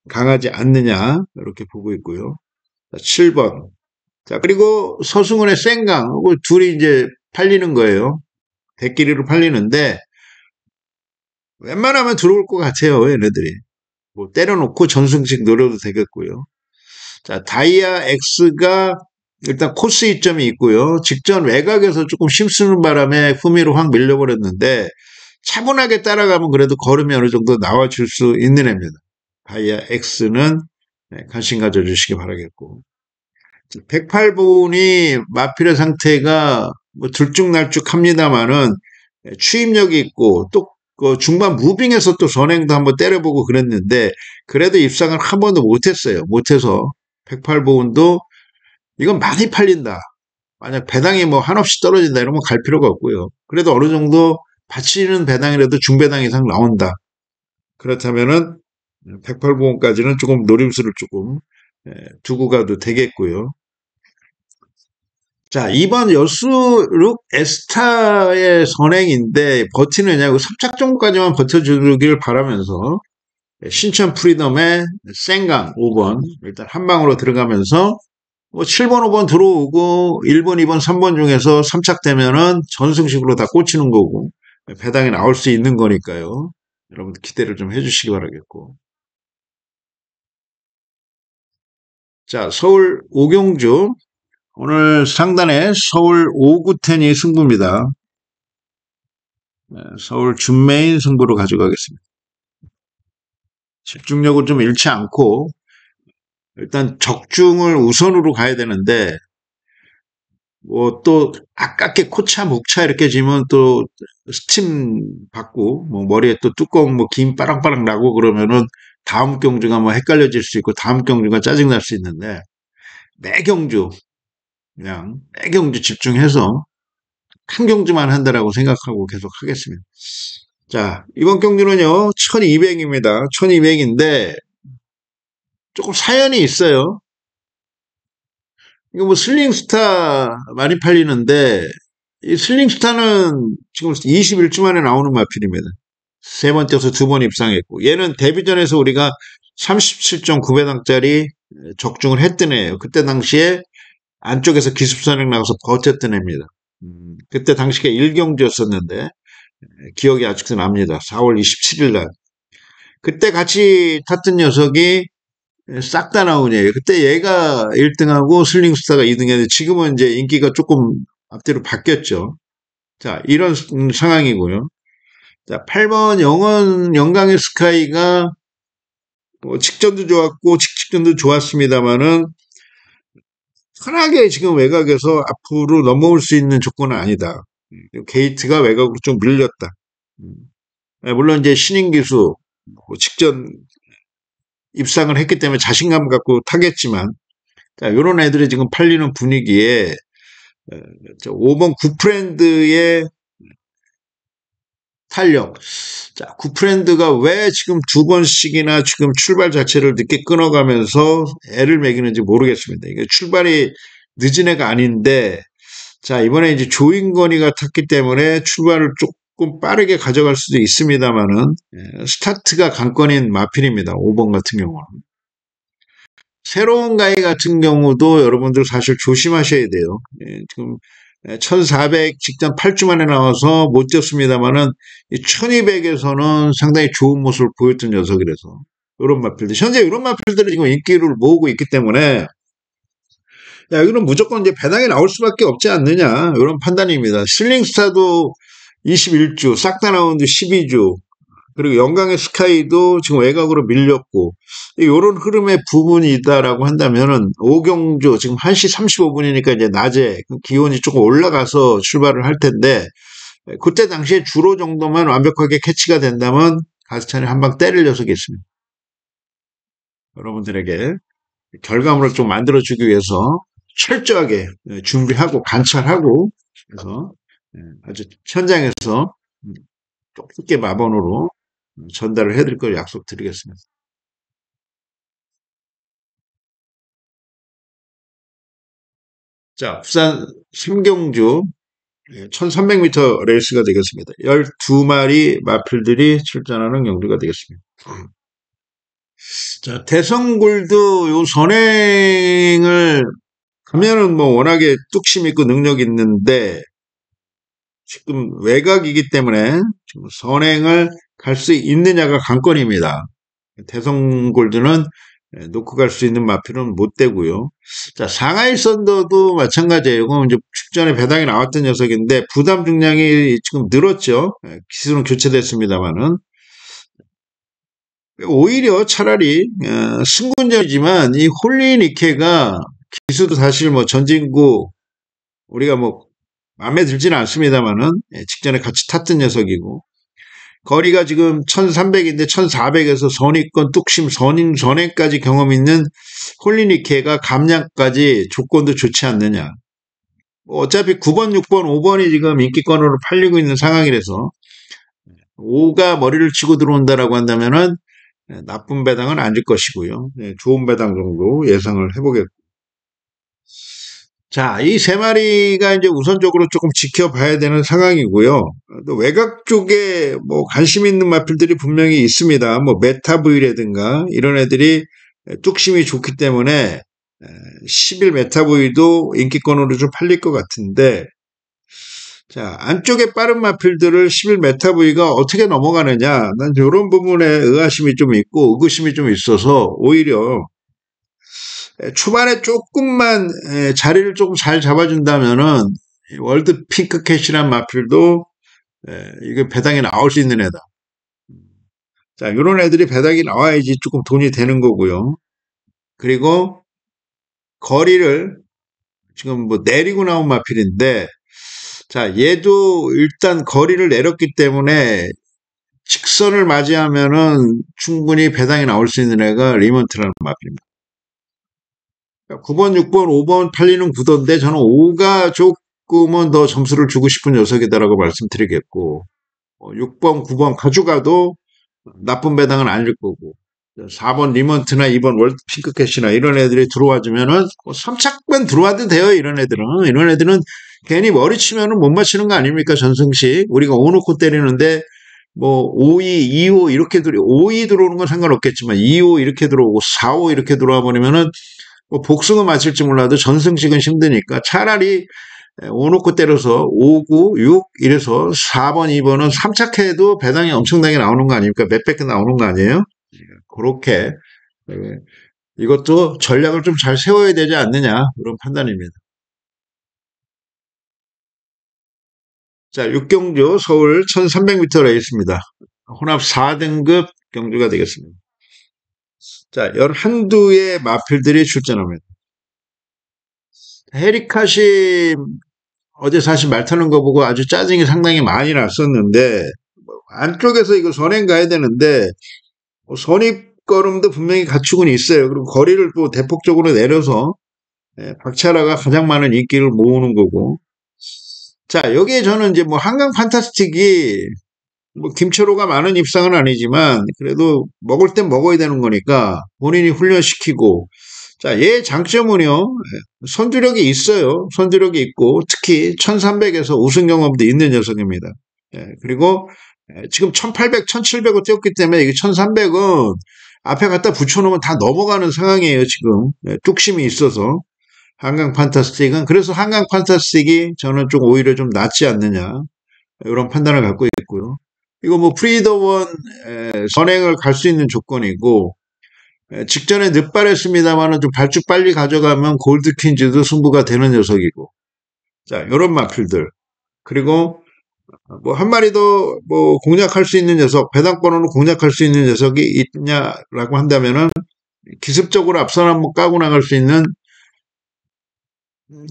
강하지 않느냐 이렇게 보고 있고요. 자, 7번. 자 그리고 서승훈의 생강 둘이 이제 팔리는 거예요. 대끼리로 팔리는데 웬만하면 들어올 것 같아요. 얘네들이. 뭐 때려놓고 전승식 노려도 되겠고요. 자 다이아 X가 일단 코스 이점이 있고요. 직전 외곽에서 조금 힘쓰는 바람에 후미로 확 밀려버렸는데 차분하게 따라가면 그래도 걸음이 어느 정도 나와줄 수 있는 애입니다. 다이아 X는 관심 가져주시기 바라겠고 108분이 마필의 상태가 뭐 들쭉날쭉합니다만은 추임력이 있고 또 그 중반 무빙에서 또 선행도 한번 때려보고 그랬는데 그래도 입상을 한 번도 못했어요. 못해서 108분도 이건 많이 팔린다. 만약 배당이 뭐 한없이 떨어진다 이러면 갈 필요가 없고요. 그래도 어느 정도 받치는 배당이라도 중배당 이상 나온다. 그렇다면은 108번까지는 조금 노림수를 조금 두고 가도 되겠고요. 자, 이번 여수룩 에스타의 선행인데 버티느냐고 3착 정도까지만 버텨주길 바라면서 신천 프리덤의 생강 5번 일단 한 방으로 들어가면서 뭐 7번, 5번 들어오고 1번, 2번, 3번 중에서 3착 되면은 전승식으로 다 꽂히는 거고 배당이 나올 수 있는 거니까요. 여러분 기대를 좀 해주시기 바라겠고. 자, 서울 오경주 오늘 상단에 서울 5구텐이 승부입니다. 서울 준메인 승부로 가져가겠습니다. 집중력을 좀 잃지 않고 일단 적중을 우선으로 가야 되는데 뭐 또 아깝게 코차 목차 이렇게 지면 또 스팀 받고 뭐 머리에 또 뚜껑 뭐 김 빠랑빠랑 나고 그러면은 다음 경주가 뭐 헷갈려질 수 있고 다음 경주가 짜증날 수 있는데 매 경주 그냥 매 경주 집중해서 한 경주만 한다라고 생각하고 계속 하겠습니다. 자, 이번 경주는요 1200입니다. 1200인데 조금 사연이 있어요. 이거 뭐 슬링스타 많이 팔리는데 이 슬링스타는 지금 21주 만에 나오는 마필입니다. 세 번 뛰어서 두 번 입상했고 얘는 데뷔전에서 우리가 37.9배당짜리 적중을 했던 애예요. 그때 당시에 안쪽에서 기습선행 나가서 버텼던 애입니다. 그때 당시가 1경주였었는데 기억이 아직도 납니다. 4월 27일 날. 그때 같이 탔던 녀석이 싹 다 나오네요. 그때 얘가 1등하고 슬링스타가 2등했는데 지금은 이제 인기가 조금 앞뒤로 바뀌었죠. 자, 이런 상황이고요. 자, 8번 영광의 스카이가 뭐 직전도 좋았고 직전도 좋았습니다만은 편하게 지금 외곽에서 앞으로 넘어올 수 있는 조건은 아니다. 게이트가 외곽으로 좀 밀렸다. 물론 이제 신인 기수 뭐 직전 입상을 했기 때문에 자신감 갖고 타겠지만 자, 이런 애들이 지금 팔리는 분위기에 5번 구프렌드의 탄력. 자, 구프렌드가 왜 지금 두 번씩이나 지금 출발 자체를 늦게 끊어가면서 애를 먹이는지 모르겠습니다. 이게 출발이 늦은 애가 아닌데, 자, 이번에 이제 조인건이가 탔기 때문에 출발을 조금 빠르게 가져갈 수도 있습니다만은, 스타트가 관건인 마필입니다. 5번 같은 경우는. 새로운 가이 같은 경우도 여러분들 사실 조심하셔야 돼요. 지금 1400 직전 8주 만에 나와서 못 뛰었습니다만은 1200에서는 상당히 좋은 모습을 보였던 녀석이라서 이런 마필들 현재 이런 마필들이 지금 인기를 모으고 있기 때문에 야 이거는 무조건 이제 배당이 나올 수밖에 없지 않느냐 이런 판단입니다. 슬링스타도 21주 싹 다 나오는데 12주 그리고 영광의 스카이도 지금 외곽으로 밀렸고 이런 흐름의 부분이 있다라고 한다면은 오경주 지금 1시 35분이니까 이제 낮에 기온이 조금 올라가서 출발을 할 텐데 그때 당시에 주로 정도만 완벽하게 캐치가 된다면 가스찬이 한 방 때릴 녀석이 있습니다. 여러분들에게 결과물을 좀 만들어주기 위해서 철저하게 준비하고 관찰하고 그래서 아주 현장에서 똑똑히 마번으로 전달을 해드릴 걸 약속드리겠습니다. 자, 부산 심경주 1300m 레이스가 되겠습니다. 12마리 마필들이 출전하는 경주가 되겠습니다. 자, 대성골드 요 선행을 하면은 뭐 워낙에 뚝심 있고 능력 있는데 지금 외곽이기 때문에 지금 선행을 갈 수 있느냐가 관건입니다. 대성골드는 놓고 갈 수 있는 마필은 못 되고요. 자, 상하이 썬더도 마찬가지예요. 이건 이제 축전에 배당이 나왔던 녀석인데 부담 중량이 지금 늘었죠. 기수는 교체됐습니다만은 오히려 차라리 승군전이지만 이 홀리니케가 기수도 사실 뭐 전진구 우리가 뭐 마음에 들지는 않습니다만은 직전에 같이 탔던 녀석이고 거리가 지금 1300인데 1400에서 선입권 뚝심 선행까지 경험 있는 홀리니케가 감량까지 조건도 좋지 않느냐. 어차피 9번, 6번, 5번이 지금 인기권으로 팔리고 있는 상황이라서 5가 머리를 치고 들어온다라고 한다면은 나쁜 배당은 아닐 것이고요. 좋은 배당 정도 예상을 해보겠고. 자, 이 세 마리가 이제 우선적으로 조금 지켜봐야 되는 상황이고요. 또 외곽 쪽에 뭐 관심 있는 마필들이 분명히 있습니다. 뭐 메타브이라든가 이런 애들이 뚝심이 좋기 때문에 10일 메타브이도 인기권으로 좀 팔릴 것 같은데, 자, 안쪽에 빠른 마필들을 10일 메타브이가 어떻게 넘어가느냐, 난 이런 부분에 의아심이 좀 있고 의구심이 좀 있어서 오히려 초반에 조금만 자리를 조금 잘 잡아준다면은 월드 핑크캣이란 마필도 이게 배당이 나올 수 있는 애다. 자, 이런 애들이 배당이 나와야지 조금 돈이 되는 거고요. 그리고 거리를 지금 뭐 내리고 나온 마필인데, 자, 얘도 일단 거리를 내렸기 때문에 직선을 맞이하면은 충분히 배당이 나올 수 있는 애가 리먼트라는 마필입니다. 9번, 6번, 5번 팔리는 구도인데 저는 5가 조금은 더 점수를 주고 싶은 녀석이다라고 말씀드리겠고, 6번, 9번 가져가도 나쁜 배당은 아닐 거고, 4번 리먼트나 2번 월드 핑크캣이나 이런 애들이 들어와주면은 3착만 들어와도 돼요. 이런 애들은 괜히 머리 치면은 못 맞히는 거 아닙니까? 전승식 우리가 5놓고 때리는데 뭐 5이, 2호 이렇게 5이 들어오는 건 상관없겠지만 2호 이렇게 들어오고 4호 이렇게 들어와 버리면은 뭐 복숭아 맞을지 몰라도 전승식은 힘드니까 차라리 5놓고 때려서 5, 9, 6 이래서 4번, 2번은 3착해도 배당이 엄청나게 나오는 거 아닙니까? 몇백 개 나오는 거 아니에요? 그렇게 이것도 전략을 좀 잘 세워야 되지 않느냐 그런 판단입니다. 자, 6경주 서울 1300m 레이스입니다. 혼합 4등급 경주가 되겠습니다. 자, 11두의 마필들이 출전합니다. 헤리카시 어제 사실 말 타는 거 보고 아주 짜증이 상당히 많이 났었는데, 안쪽에서 이거 선행 가야 되는데 선입걸음도 분명히 갖추고는 있어요. 그리고 거리를 또 대폭적으로 내려서 박찬하가 가장 많은 인기를 모으는 거고. 자, 여기에 저는 이제 뭐 한강 판타스틱이 뭐 김철호가 많은 입상은 아니지만 그래도 먹을 땐 먹어야 되는 거니까 본인이 훈련시키고, 자, 얘 장점은요, 선두력이 있어요. 선두력이 있고 특히 1300에서 우승 경험도 있는 녀석입니다. 그리고 지금 1800, 1700을 뛰었기 때문에 이게 1300은 앞에 갖다 붙여놓으면 다 넘어가는 상황이에요. 지금 뚝심이 있어서 한강 판타스틱은. 그래서 한강 판타스틱이 저는 좀 오히려 좀 낫지 않느냐 이런 판단을 갖고 있고요. 이거 뭐 프리더원 선행을 갈 수 있는 조건이고, 직전에 늦발했습니다만은 좀 발주 빨리 가져가면 골드퀸즈도 승부가 되는 녀석이고. 자, 이런 마필들. 그리고 뭐 한 마리 더 뭐 공략할 수 있는 녀석, 배당 번호는 공략할 수 있는 녀석이 있냐라고 한다면은 기습적으로 앞선 한번 까고 나갈 수 있는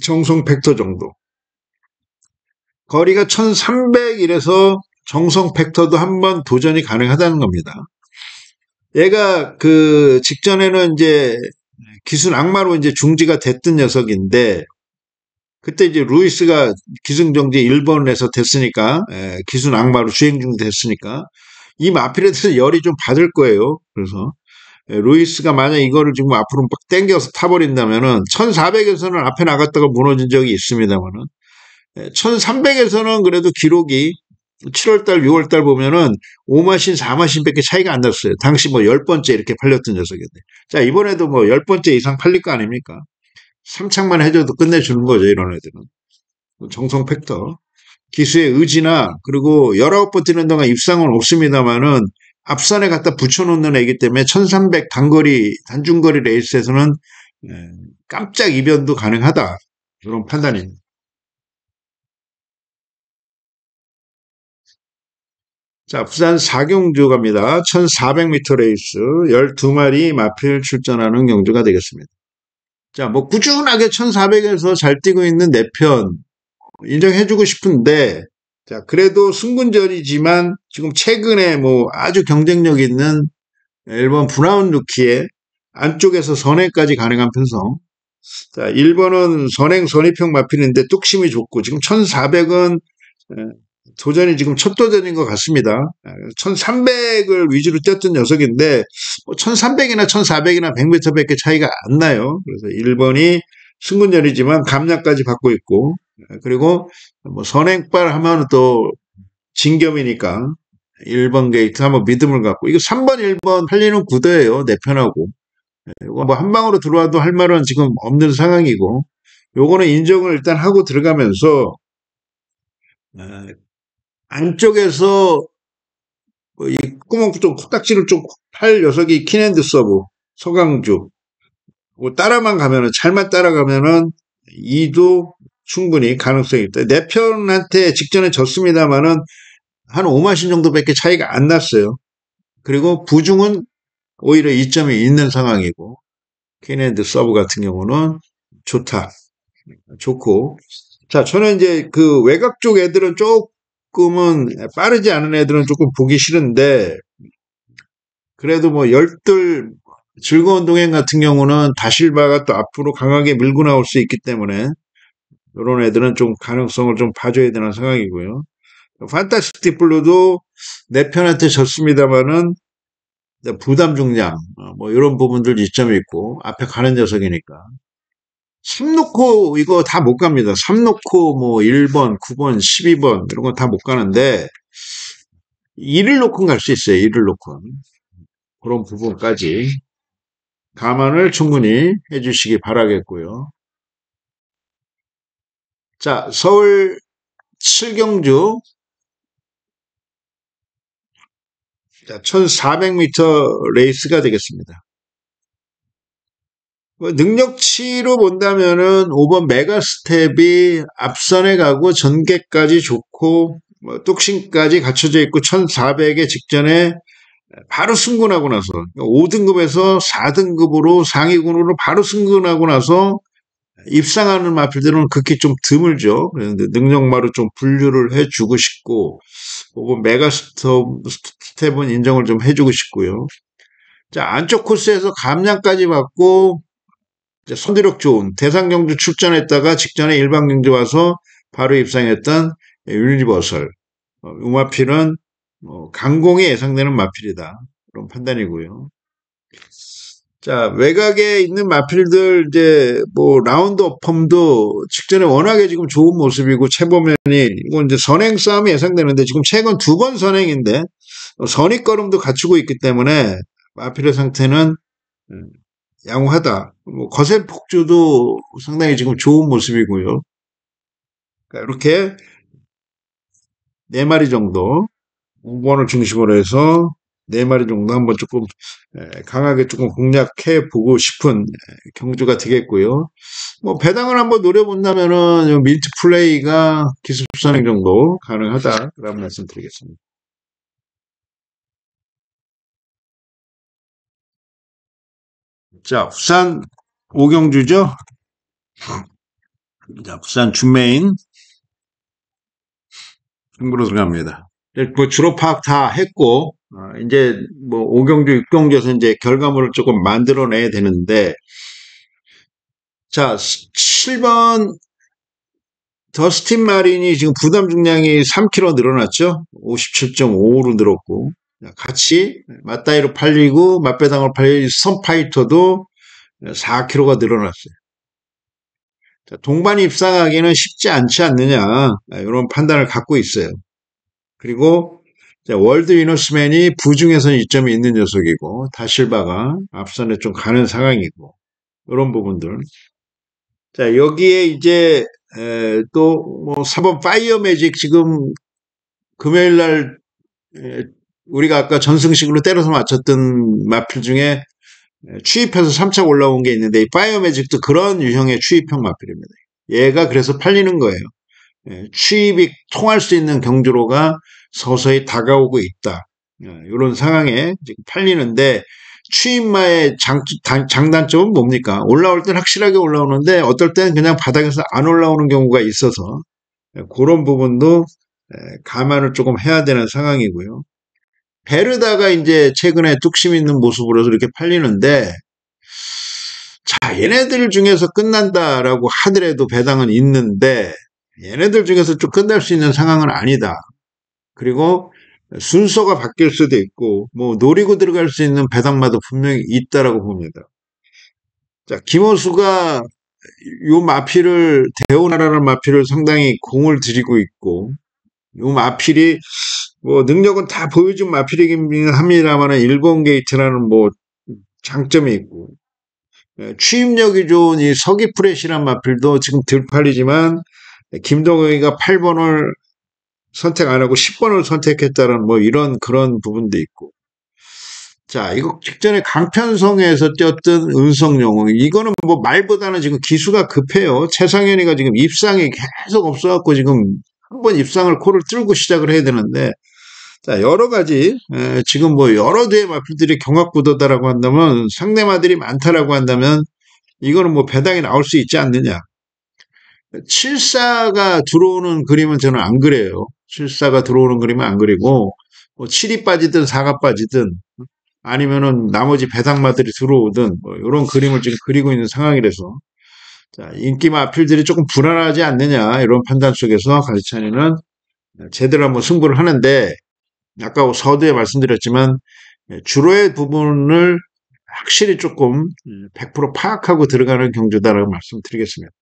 정성 팩터 정도. 거리가 1300이라서 정성 팩터도 한번 도전이 가능하다는 겁니다. 얘가 그 직전에는 이제 기순 악마로 이제 중지가 됐던 녀석인데, 그때 이제 루이스가 기승정지 1번에서 됐으니까, 기순 악마로 주행 중 됐으니까 이 마필에 대해서 열이 좀 받을 거예요. 그래서 루이스가 만약 이거를 지금 앞으로 막 땡겨서 타버린다면은 1400에서는 앞에 나갔다가 무너진 적이 있습니다만은 1300에서는 그래도 기록이 7월달, 6월달 보면은 5마신, 4마신밖에 차이가 안 났어요. 당시 뭐 10번째 이렇게 팔렸던 녀석인데. 자, 이번에도 뭐 10번째 이상 팔릴 거 아닙니까? 3착만 해줘도 끝내주는 거죠, 이런 애들은. 정성 팩터. 기수의 의지나, 그리고 19번 뛰는 동안 입상은 없습니다만은 앞선에 갖다 붙여놓는 애기 때문에 1300 단중거리 레이스에서는 깜짝 이변도 가능하다. 이런 판단입니다. 자, 부산 사경주 갑니다. 1400m 레이스 12마리 마필 출전하는 경주가 되겠습니다. 자, 뭐 꾸준하게 1400에서 잘 뛰고 있는 내 편 인정해주고 싶은데, 자, 그래도 승분전이지만 지금 최근에 뭐 아주 경쟁력 있는 1번 브라운 루키의 안쪽에서 선행까지 가능한 편성. 자, 1번은 선행 선입형 마필인데 뚝심이 좋고, 지금 1400은 도전이 지금 첫 도전인 것 같습니다. 1300을 위주로 뛰었던 녀석인데 1300이나 1400이나 100m밖에 차이가 안 나요. 그래서 1번이 승군열이지만 감량까지 받고 있고, 그리고 뭐 선행발 하면 또 진겸이니까 1번 게이트 한번 믿음을 갖고, 이거 3번 1번 팔리는 구도예요. 내 편하고. 이거 뭐 한 방으로 들어와도 할 말은 지금 없는 상황이고, 요거는 인정을 일단 하고 들어가면서 안쪽에서 이 구멍 좀 코딱지를 좀 팔 녀석이 킨핸드 서브 서강주, 뭐 따라만 가면은, 잘만 따라가면은 2도 충분히 가능성이 있다. 내 편한테 직전에 졌습니다만은 한 5마신 정도밖에 차이가 안 났어요. 그리고 부중은 오히려 이점이 있는 상황이고, 퀸핸드 서브 같은 경우는 좋다. 좋고. 자, 저는 이제 그 외곽 쪽 애들은 조금은, 빠르지 않은 애들은 조금 보기 싫은데, 그래도 뭐 열둘 즐거운 동행 같은 경우는 다실바가 또 앞으로 강하게 밀고 나올 수 있기 때문에 이런 애들은 좀 가능성을 좀 봐줘야 되는 상황이고요. 판타스틱 블루도 내 편한테 졌습니다만은 부담 중량 뭐 이런 부분들 이점이 있고, 앞에 가는 녀석이니까 3 놓고 이거 다 못 갑니다. 3 놓고 뭐 1번, 9번, 12번 이런 거 다 못 가는데 1을 놓고 갈 수 있어요. 1을 놓고 그런 부분까지 감안을 충분히 해주시기 바라겠고요. 자, 서울 7경주 1400m 레이스가 되겠습니다. 능력치로 본다면은 5번 메가스텝이 앞선에 가고 전개까지 좋고 뚝심까지 갖춰져 있고 1400의 직전에 바로 승군하고 나서 5등급에서 4등급으로 상위군으로 바로 승군하고 나서 입상하는 마필들은 극히 좀 드물죠. 그런데 능력마로 좀 분류를 해주고 싶고, 그리고 메가스텝은 인정을 좀 해주고 싶고요. 자, 안쪽 코스에서 감량까지 받고 선두력 좋은 대상경주 출전했다가 직전에 일반경주 와서 바로 입상했던 유니버설 우마필은 강공이 예상되는 마필이다, 그런 판단이고요. 자, 외곽에 있는 마필들, 이제, 뭐, 라운드 펌도 직전에 워낙에 지금 좋은 모습이고, 최보면이, 이건 이제 선행 싸움이 예상되는데, 지금 최근 2번 선행인데, 선입걸음도 갖추고 있기 때문에, 마필의 상태는 양호하다. 뭐, 거센 폭주도 상당히 지금 좋은 모습이고요. 그러니까 이렇게 4마리 정도, 5번을 중심으로 해서 4마리 정도 한번 조금 강하게 조금 공략해 보고 싶은 경주가 되겠고요. 뭐 배당을 한번 노려본다면은 민트 플레이가 기습 선행 정도 가능하다라는 말씀 드리겠습니다. 자, 부산 5경주죠. 자, 부산 준메인 승부로 들어갑니다. 뭐 주로 파악 다 했고, 이제 뭐 5경주, 6경주에서 이제 결과물을 조금 만들어내야 되는데, 자, 7번 더스틴 마린이 지금 부담 중량이 3kg 늘어났죠. 57.5로 늘었고, 같이 맞다이로 팔리고 맞배당으로 팔린 선파이터도 4kg가 늘어났어요. 자, 동반 입상하기는 쉽지 않지 않느냐, 이런 판단을 갖고 있어요. 그리고 월드 위너스맨이 부중에서는 이점이 있는 녀석이고, 다실바가 앞선에 좀 가는 상황이고, 이런 부분들. 자, 여기에 이제 또 뭐 4번 파이어 매직, 지금 금요일 날 우리가 아까 전승식으로 때려서 맞췄던 마필 중에 추입해서 3차 올라온 게 있는데, 이 파이어 매직도 그런 유형의 추입형 마필입니다. 얘가 그래서 팔리는 거예요. 추입이 통할 수 있는 경주로가 서서히 다가오고 있다, 이런 상황에 지금 팔리는데, 추입마의 장단점은 뭡니까? 올라올 땐 확실하게 올라오는데 어떨 때는 그냥 바닥에서 안 올라오는 경우가 있어서 그런 부분도 감안을 조금 해야 되는 상황이고요. 베르다가 이제 최근에 뚝심 있는 모습으로 이렇게 팔리는데, 자, 얘네들 중에서 끝난다라고 하더라도 배당은 있는데, 얘네들 중에서 좀 끝날 수 있는 상황은 아니다. 그리고 순서가 바뀔 수도 있고, 뭐, 노리고 들어갈 수 있는 배당마도 분명히 있다라고 봅니다. 자, 김호수가 요 마필을, 대우나라는 마필을 상당히 공을 들이고 있고, 요 마필이 뭐 능력은 다 보여준 마필이긴 합니다만은 일본 게이트라는 뭐 장점이 있고, 취임력이 좋은 이 서귀프레시란 마필도 지금 덜 팔리지만 김동혁이가 8번을 선택 안 하고 10번을 선택했다는 뭐 이런 그런 부분도 있고. 자, 이거 직전에 강편성에서 뛰었던 은성용은 이거는 뭐 말보다는 지금 기수가 급해요. 최상현이가 지금 입상이 계속 없어갖고 지금 한번 입상을 코를 뚫고 시작을 해야 되는데, 자, 여러 가지, 지금 뭐 여러 대의 마필들이 경합구도다라고 한다면, 상대마들이 많다라고 한다면, 이거는 뭐 배당이 나올 수 있지 않느냐. 7사가 들어오는 그림은 저는 안 그래요. 7사가 들어오는 그림은 안 그리고, 뭐 7이 빠지든 4가 빠지든, 아니면은 나머지 배당마들이 들어오든, 뭐 이런 그림을 지금 그리고 있는 상황이라서, 자, 인기 마필들이 조금 불안하지 않느냐, 이런 판단 속에서 가르치는 제대로 한번 승부를 하는데, 아까 서두에 말씀드렸지만 주로의 부분을 확실히 조금 100% 파악하고 들어가는 경주다라고 말씀드리겠습니다.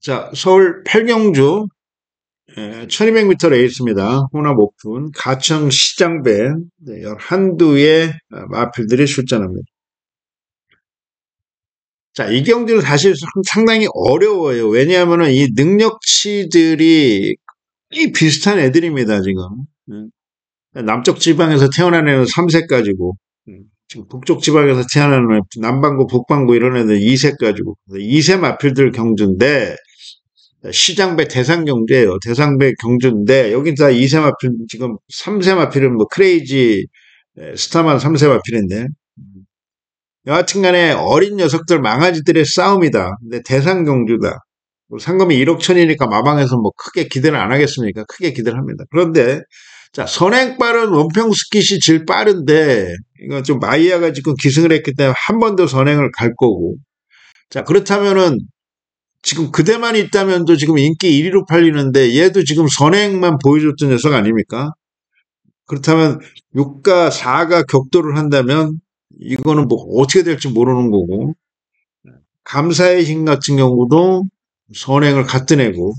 자, 서울 팔경주 1200m 레이스입니다. 혼합 오픈 가청 시장배 한두의 마필들이 출전합니다. 자, 이 경기는 사실 상당히 어려워요. 왜냐하면 이 능력치들이 이 비슷한 애들입니다, 지금. 남쪽 지방에서 태어난 애는 3세까지고, 지금 북쪽 지방에서 태어난 애는 남반구, 북반구 이런 애들 2세까지고, 2세 마필들 경주인데, 시장배 대상 경주예요. 대상배 경주인데, 여기 다 2세 마필, 지금 3세 마필은 뭐 크레이지, 스타만 3세 마필인데, 여하튼 간에 어린 녀석들 망아지들의 싸움이다. 근데 대상 경주다. 뭐 상금이 1억 천이니까 마방에서 뭐 크게 기대는 안 하겠습니까? 크게 기대를 합니다. 그런데 자, 선행 빠른 원평 스킷이 제일 빠른데 이건 좀 마이야가 지금 기승을 했기 때문에 한 번 더 선행을 갈 거고. 자, 그렇다면은 지금 그대만 있다면도 지금 인기 1위로 팔리는데 얘도 지금 선행만 보여줬던 녀석 아닙니까? 그렇다면 6가 4가 격돌을 한다면 이거는 뭐 어떻게 될지 모르는 거고. 감사의 힘 같은 경우도 선행을 갖다 내고.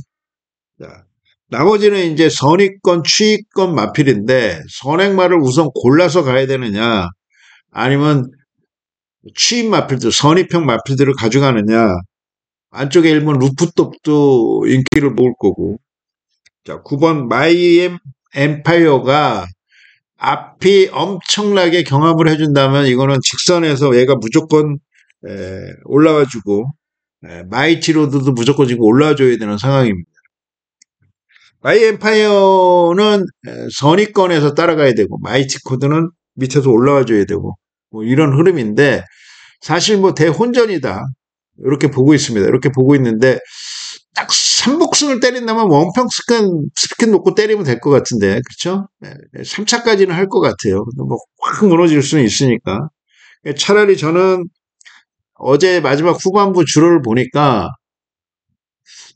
자, 나머지는 이제 선의권, 추의권 마필인데 선행말을 우선 골라서 가야 되느냐 아니면 추임 마필들, 선의평 마필들을 가져가느냐. 안쪽에 1번 루프톱도 인기를 모을 거고. 자, 9번 마이엠 엠파이어가 앞이 엄청나게 경합을 해준다면 이거는 직선에서 얘가 무조건 올라와주고 마이티로드도 무조건 지금 올라와줘야 되는 상황입니다. 마이 엠파이어는 선의권에서 따라가야 되고 마이티 코드는 밑에서 올라와줘야 되고 뭐 이런 흐름인데 사실 뭐 대혼전이다 이렇게 보고 있습니다. 이렇게 보고 있는데 딱 삼복승을 때린다면 원평 스피드 놓고 때리면 될 것 같은데 그렇죠? 3차까지는 할 것 같아요. 뭐 확 무너질 수는 있으니까 차라리 저는 어제 마지막 후반부 주로를 보니까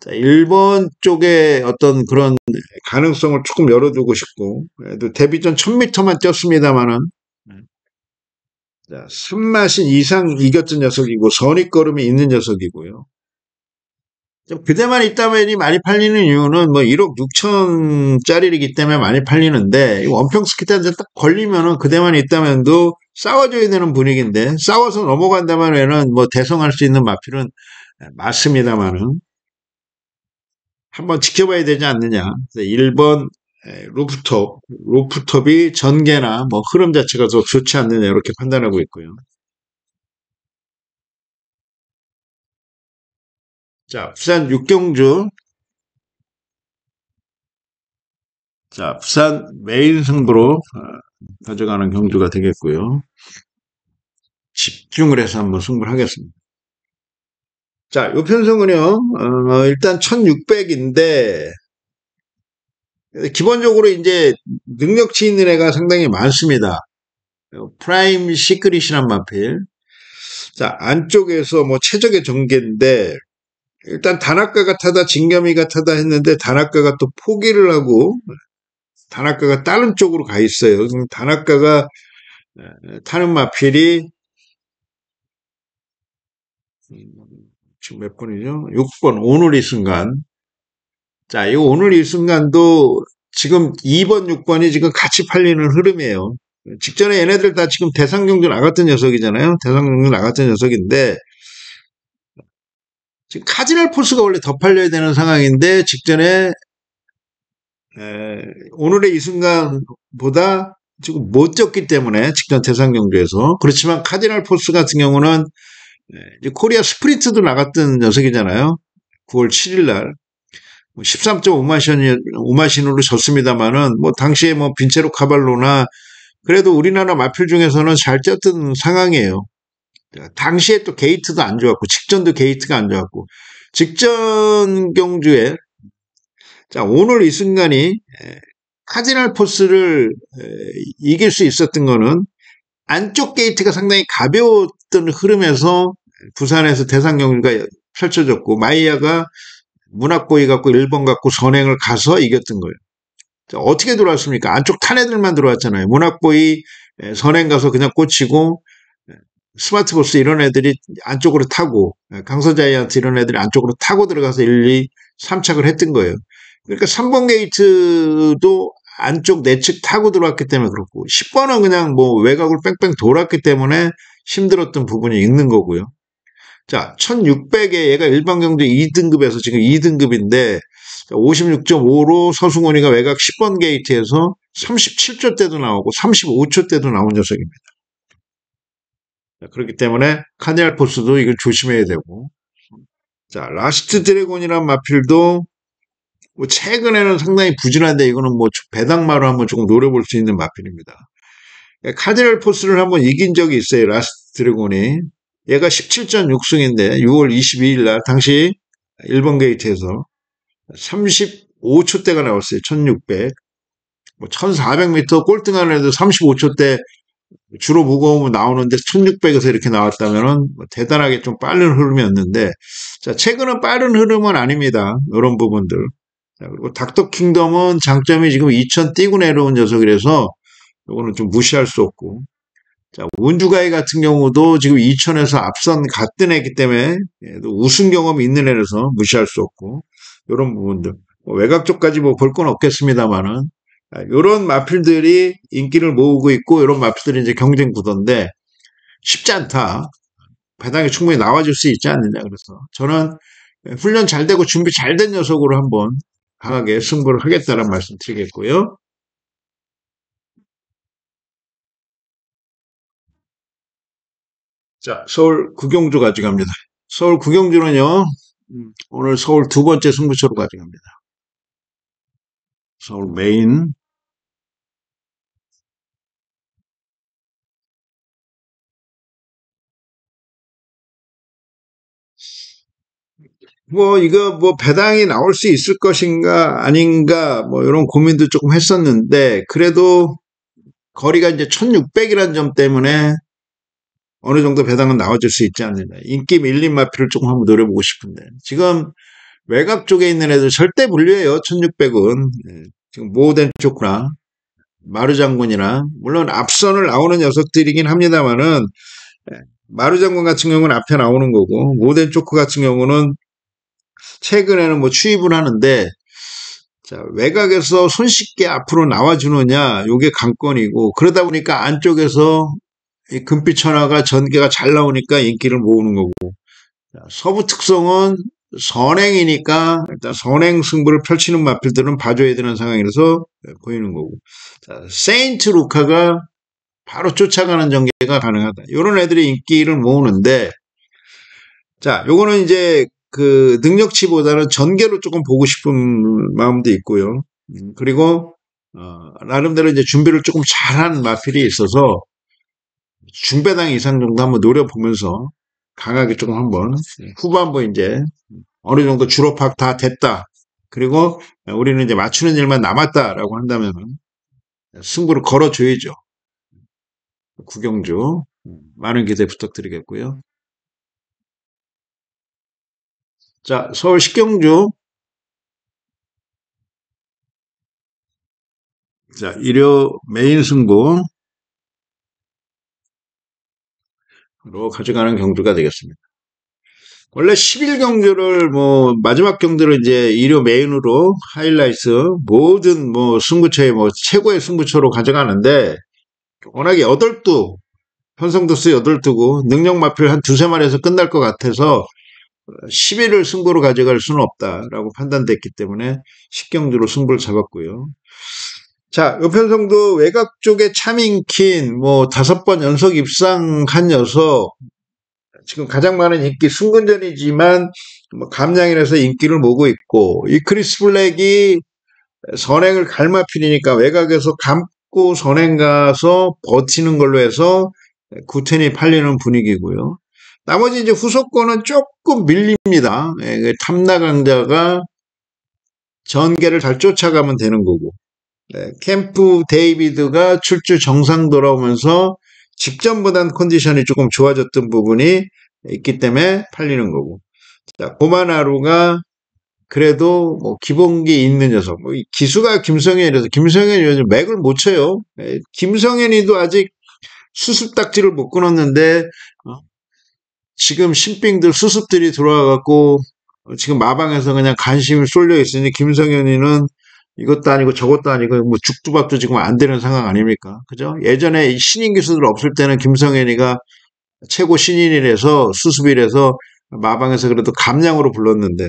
1번 쪽에 어떤 그런 가능성을 조금 열어두고 싶고, 그래도 데뷔전 1000m만 뛰었습니다만은, 숨마신 이상 이겼던 녀석이고, 선입걸음이 있는 녀석이고요. 그대만 있다면이 많이 팔리는 이유는 뭐 1억 6천짜리이기 때문에 많이 팔리는데, 원평 스키트한테 딱 걸리면은 그대만 있다면도 싸워줘야 되는 분위기인데, 싸워서 넘어간다면은 뭐 대성할 수 있는 마필은 맞습니다만은, 한번 지켜봐야 되지 않느냐. 1번 루프톱이 전개나 뭐 흐름 자체가 더 좋지 않느냐 이렇게 판단하고 있고요. 자, 부산 육경주. 자, 부산 메인 승부로 가져가는 경주가 되겠고요. 집중을 해서 한번 승부를 하겠습니다. 자, 요 편성은요, 일단 1600인데, 기본적으로 이제 능력치 있는 애가 상당히 많습니다. 프라임 시크릿이란 마필. 자, 안쪽에서 뭐 최적의 전개인데, 일단 단학가가 타다 진겸이가 타다 했는데 단학가가 또 포기를 하고 단학가가 다른 쪽으로 가 있어요. 단학가가 타는 마필이 지금 몇 번이죠? 6번 오늘 이 순간. 자, 이 오늘 이 순간도 지금 2번, 6번이 지금 같이 팔리는 흐름이에요. 직전에 얘네들 다 지금 대상경주 나갔던 녀석이잖아요. 대상경주 나갔던 녀석인데 지금 카지널 포스가 원래 더 팔려야 되는 상황인데 직전에 오늘의 이 순간보다 지금 못 졌기 때문에 직전 대상경주에서 그렇지만 카지널 포스 같은 경우는 이제 코리아 스프린트도 나갔던 녀석이잖아요. 9월 7일 날 13.5마신으로 졌습니다만은 뭐 당시에 뭐 빈체로 카발로나 그래도 우리나라 마필 중에서는 잘 쪘던 상황이에요. 당시에 또 게이트도 안 좋았고 직전도 게이트가 안 좋았고 직전 경주에 자 오늘 이 순간이 카지널 포스를 이길 수 있었던 거는 안쪽 게이트가 상당히 가벼웠던 흐름에서 부산에서 대상 경주가 펼쳐졌고 마이야가 문학고이 갖고 1번 갖고 선행을 가서 이겼던 거예요. 자, 어떻게 들어왔습니까? 안쪽 탄 애들만 들어왔잖아요. 문학고이 선행 가서 그냥 꽂히고 스마트보스 이런 애들이 안쪽으로 타고 강서자이언트 이런 애들이 안쪽으로 타고 들어가서 1, 2, 3착을 했던 거예요. 그러니까 3번 게이트도 안쪽 내측 타고 들어왔기 때문에 그렇고 10번은 그냥 뭐 외곽으로 뺑뺑 돌았기 때문에 힘들었던 부분이 있는 거고요. 자, 1600에 얘가 일반 경주 2등급에서 지금 2등급인데 56.5로 서승원이가 외곽 10번 게이트에서 37초 때도 나오고 35초 때도 나온 녀석입니다. 그렇기 때문에 카니알 포스도 이걸 조심해야 되고 자 라스트 드래곤이란 마필도 뭐 최근에는 상당히 부진한데 이거는 뭐 배당마로 한번 조금 노려볼 수 있는 마필입니다. 카디널 포스를 한번 이긴 적이 있어요. 라스트 드래곤이 얘가 17.6승인데 6월 22일 날 당시 1번 게이트에서 35초대가 나왔어요. 1600 뭐 1400m 꼴등하는 애들 35초대 주로 무거우면 나오는데 1600에서 이렇게 나왔다면 대단하게 좀 빠른 흐름이었는데 자 최근은 빠른 흐름은 아닙니다. 이런 부분들. 자, 그리고 닥터 킹덤은 장점이 지금 2000 뛰고 내려온 녀석이라서 이거는 좀 무시할 수 없고 자 운주가이 같은 경우도 지금 2000에서 앞선 갔던 애기 때문에 우승 경험이 있는 애라서 무시할 수 없고 이런 부분들 뭐 외곽 쪽까지 뭐 볼 건 없겠습니다만은 이런 마필들이 인기를 모으고 있고 이런 마필들이 이제 경쟁 구도인데 쉽지 않다. 배당에 충분히 나와줄 수 있지 않느냐. 그래서 저는 훈련 잘 되고 준비 잘 된 녀석으로 한번 강하게 승부를 하겠다는 말씀 드리겠고요. 자, 서울 구경주 가져갑니다. 서울 구경주는요, 오늘 서울 두 번째 승부처로 가져갑니다. 서울 메인. 뭐, 이거 뭐 배당이 나올 수 있을 것인가, 아닌가, 뭐, 이런 고민도 조금 했었는데, 그래도 거리가 이제 1600이라는 점 때문에 어느 정도 배당은 나와줄 수 있지 않느냐. 인기 밀린 마필을 조금 한번 노려보고 싶은데. 지금 외곽 쪽에 있는 애들 절대 불리해요. 1600은. 지금 모덴 쪽이나 마르장군이나 물론 앞선을 나오는 녀석들이긴 합니다만은 마르장군 같은 경우는 앞에 나오는 거고 모덴 초크 같은 경우는 최근에는 뭐 추입을 하는데 자, 외곽에서 손쉽게 앞으로 나와주느냐 요게 관건이고 그러다 보니까 안쪽에서 이 금빛 천하가 전개가 잘 나오니까 인기를 모으는 거고 자, 서부 특성은 선행이니까 일단 선행 승부를 펼치는 마필들은 봐줘야 되는 상황이라서 보이는 거고 자, 세인트 루카가 바로 쫓아가는 전개가 가능하다. 이런 애들이 인기를 모으는데 자 요거는 이제 그 능력치보다는 전개로 조금 보고 싶은 마음도 있고요. 그리고 나름대로 이제 준비를 조금 잘한 마필이 있어서 중배당 이상 정도 한번 노려보면서 강하게 조금 한번 후반부 이제 어느 정도 주로 파악 다 됐다. 그리고 우리는 이제 맞추는 일만 남았다라고 한다면 승부를 걸어줘야죠. 구경주 많은 기대 부탁드리겠고요. 자, 서울 식경주. 자, 일요 메인 승부로 가져가는 경주가 되겠습니다. 원래 11경주를 뭐 마지막 경주를 이제 일요 메인으로 하이라이트 모든 뭐 승부처의 뭐 최고의 승부처로 가져가는데 워낙에 8두 편성도수 8두고 능력 마필 한 두세 마리에서 끝날 것 같아서 11을 승부로 가져갈 수는 없다라고 판단됐기 때문에 10경주로 승부를 잡았고요. 자, 요편성도 외곽 쪽에 차밍킨 뭐 5번 연속 입상한 녀석 지금 가장 많은 인기 승근전이지만 뭐 감량이라서 인기를 모으고 있고 이 크리스 블랙이 선행을 갈마필이니까 외곽에서 감고 선행 가서 버티는 걸로 해서 구텐이 팔리는 분위기고요. 나머지 이제 후속권은 조금 밀립니다. 탐나강자가 전개를 잘 쫓아가면 되는 거고. 캠프 데이비드가 출주 정상 돌아오면서 직전보단 컨디션이 조금 좋아졌던 부분이 있기 때문에 팔리는 거고. 자, 고만하루가 그래도 뭐 기본기 있는 녀석. 뭐 기수가 김성현이라서 김성현이 요즘 맥을 못 쳐요. 김성현이도 아직 수습딱지를 못 끊었는데 지금 신빙들 수습들이 들어와갖고 지금 마방에서 그냥 관심이 쏠려 있으니 김성현이는 이것도 아니고 저것도 아니고 뭐 죽두밥도 지금 안 되는 상황 아닙니까? 그죠? 예전에 신인 기수들 없을 때는 김성현이가 최고 신인이라서 수습이라서 마방에서 그래도 감량으로 불렀는데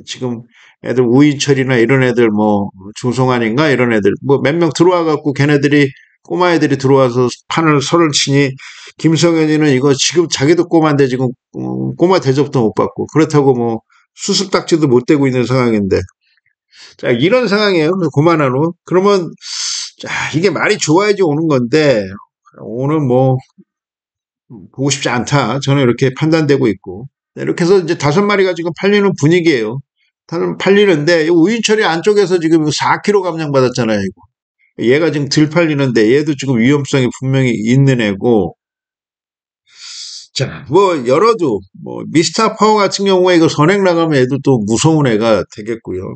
지금 애들 우인철이나 이런 애들 뭐 중송환인가 이런 애들 뭐 몇 명 들어와 갖고 걔네들이 꼬마 애들이 들어와서 판을 설을 치니 김성현이는 이거 지금 자기도 꼬마인데 지금 꼬마 대접도 못 받고 그렇다고 뭐 수습 딱지도 못 대고 있는 상황인데 자 이런 상황이에요. 고만하로 그러면 자 이게 말이 좋아야지 오는 건데 오늘 뭐 보고 싶지 않다. 저는 이렇게 판단되고 있고 이렇게 해서 이제 5마리가 지금 팔리는 분위기예요. 팔리는데 우인철이 안쪽에서 지금 4kg 감량 받았잖아요. 이거. 얘가 지금 덜 팔리는데 얘도 지금 위험성이 분명히 있는 애고 자, 뭐 열어도 뭐 미스터 파워 같은 경우에 이거 선행 나가면 얘도 또 무서운 애가 되겠고요.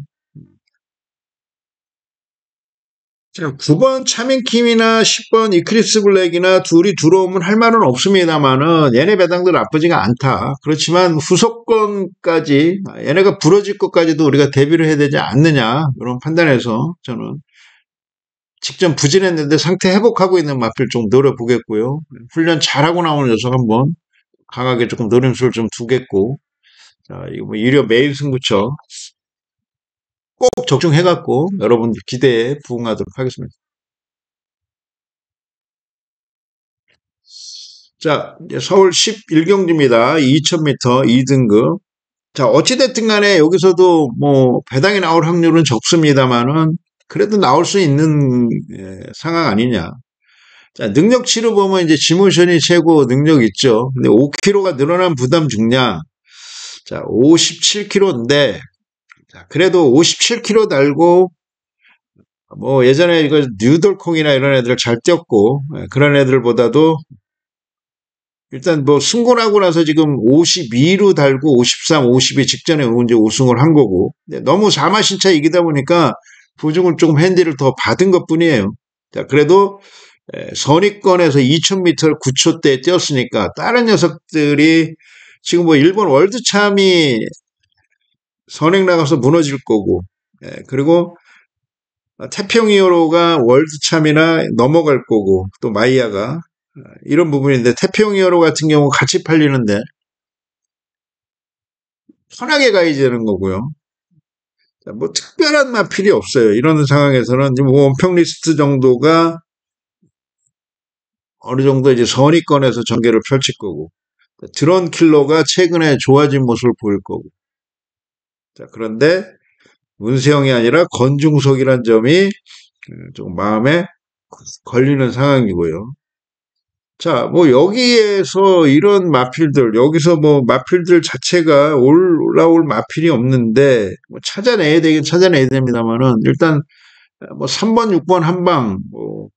자, 9번 차민킴이나 10번 이크리스 블랙이나 둘이 들어오면 할 말은 없습니다만은 얘네 배당도 나쁘지가 않다. 그렇지만 후속권까지 얘네가 부러질 것까지도 우리가 대비를 해야 되지 않느냐 이런 판단에서 저는 직전 부진했는데 상태 회복하고 있는 마필 좀 노려보겠고요. 훈련 잘하고 나오는 녀석 한번 강하게 조금 노림수를 좀 두겠고 자, 이거 뭐 일요 매일 승부처 꼭 적중해갖고 여러분들 기대에 부응하도록 하겠습니다. 자, 이제 서울 11경주입니다. 2000m 2등급. 자, 어찌됐든 간에 여기서도 뭐 배당이 나올 확률은 적습니다만은 그래도 나올 수 있는 상황 아니냐. 자, 능력치로 보면 이제 지모션이 최고 능력 있죠. 근데 5kg가 늘어난 부담 중량. 자, 57kg인데, 자, 그래도 57kg 달고, 뭐 예전에 이거 뉴돌콩이나 이런 애들 잘 뛰었고, 그런 애들보다도 일단 뭐 승곤하고 나서 지금 52로 달고 53, 52 직전에 이제 우승을 한 거고, 너무 자마신차 이기다 보니까 부중을 조금 핸디를 더 받은 것 뿐이에요. 자, 그래도 선입권에서 2000m를 9초대에 뛰었으니까 다른 녀석들이 지금 뭐 일본 월드참이 선행 나가서 무너질 거고 그리고 태평이어로가 월드참이나 넘어갈 거고 또 마이야가 이런 부분인데 태평이어로 같은 경우 같이 팔리는데 편하게 가야 되는 거고요. 뭐 특별한 마필이 없어요. 이런 상황에서는 뭐 원평 리스트 정도가 어느 정도 이제 선의권에서 전개를 펼칠 거고 드론 킬러가 최근에 좋아진 모습을 보일 거고 자 그런데 문세영이 아니라 권중석이란 점이 좀 마음에 걸리는 상황이고요. 자, 뭐 여기에서 이런 마필들 여기서 뭐 마필들 자체가 올라올 마필이 없는데 뭐 찾아내야 되긴 찾아내야 됩니다만은 일단 뭐 3번, 6번 한방 뭐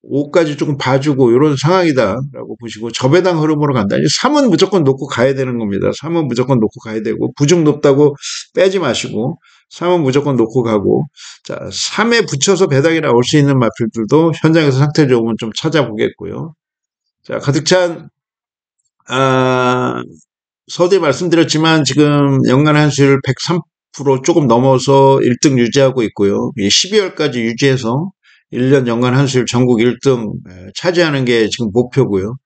5까지 조금 봐주고 이런 상황이다라고 보시고 저배당 흐름으로 간다. 이제 3은 무조건 놓고 가야 되는 겁니다. 3은 무조건 놓고 가야 되고 부중 높다고 빼지 마시고 3은 무조건 놓고 가고 자 3에 붙여서 배당이 나올 수 있는 마필들도 현장에서 상태 좋으면 좀 찾아보겠고요. 자 가득 찬 서두에 말씀드렸지만 지금 연간 한수율 103% 조금 넘어서 1등 유지하고 있고요. 12월까지 유지해서 1년 연간 한수율 전국 1등 차지하는 게 지금 목표고요.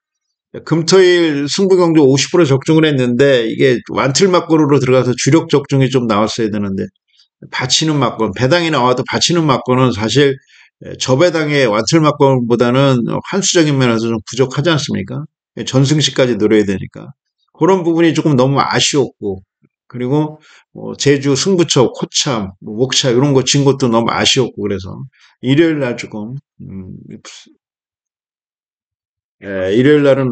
금토일 승부경주 50% 적중을 했는데 이게 완틀 막건으로 들어가서 주력 적중이 좀 나왔어야 되는데 받치는 막건, 배당이 나와도 받치는 막건은 사실 저배당의 완틀 막건보다는 환수적인 면에서 좀 부족하지 않습니까? 전승시까지 노려야 되니까. 그런 부분이 조금 너무 아쉬웠고 그리고 제주 승부처, 코참, 목차 이런 거 진 것도 너무 아쉬웠고 그래서 일요일 날 조금 일요일 날은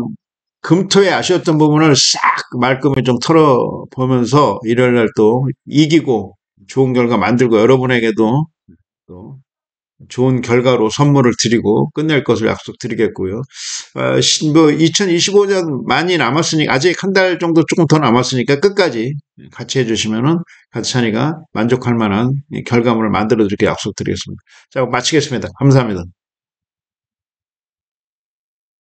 금토에 아쉬웠던 부분을 싹 말끔히 좀 털어보면서 일요일 날 또 이기고 좋은 결과 만들고 여러분에게도 또 좋은 결과로 선물을 드리고 끝낼 것을 약속드리겠고요. 뭐 2025년 많이 남았으니까 아직 한 달 정도 조금 더 남았으니까 끝까지 같이 해주시면은 가찬이가 만족할 만한 결과물을 만들어 드릴게 약속드리겠습니다. 자, 마치겠습니다. 감사합니다.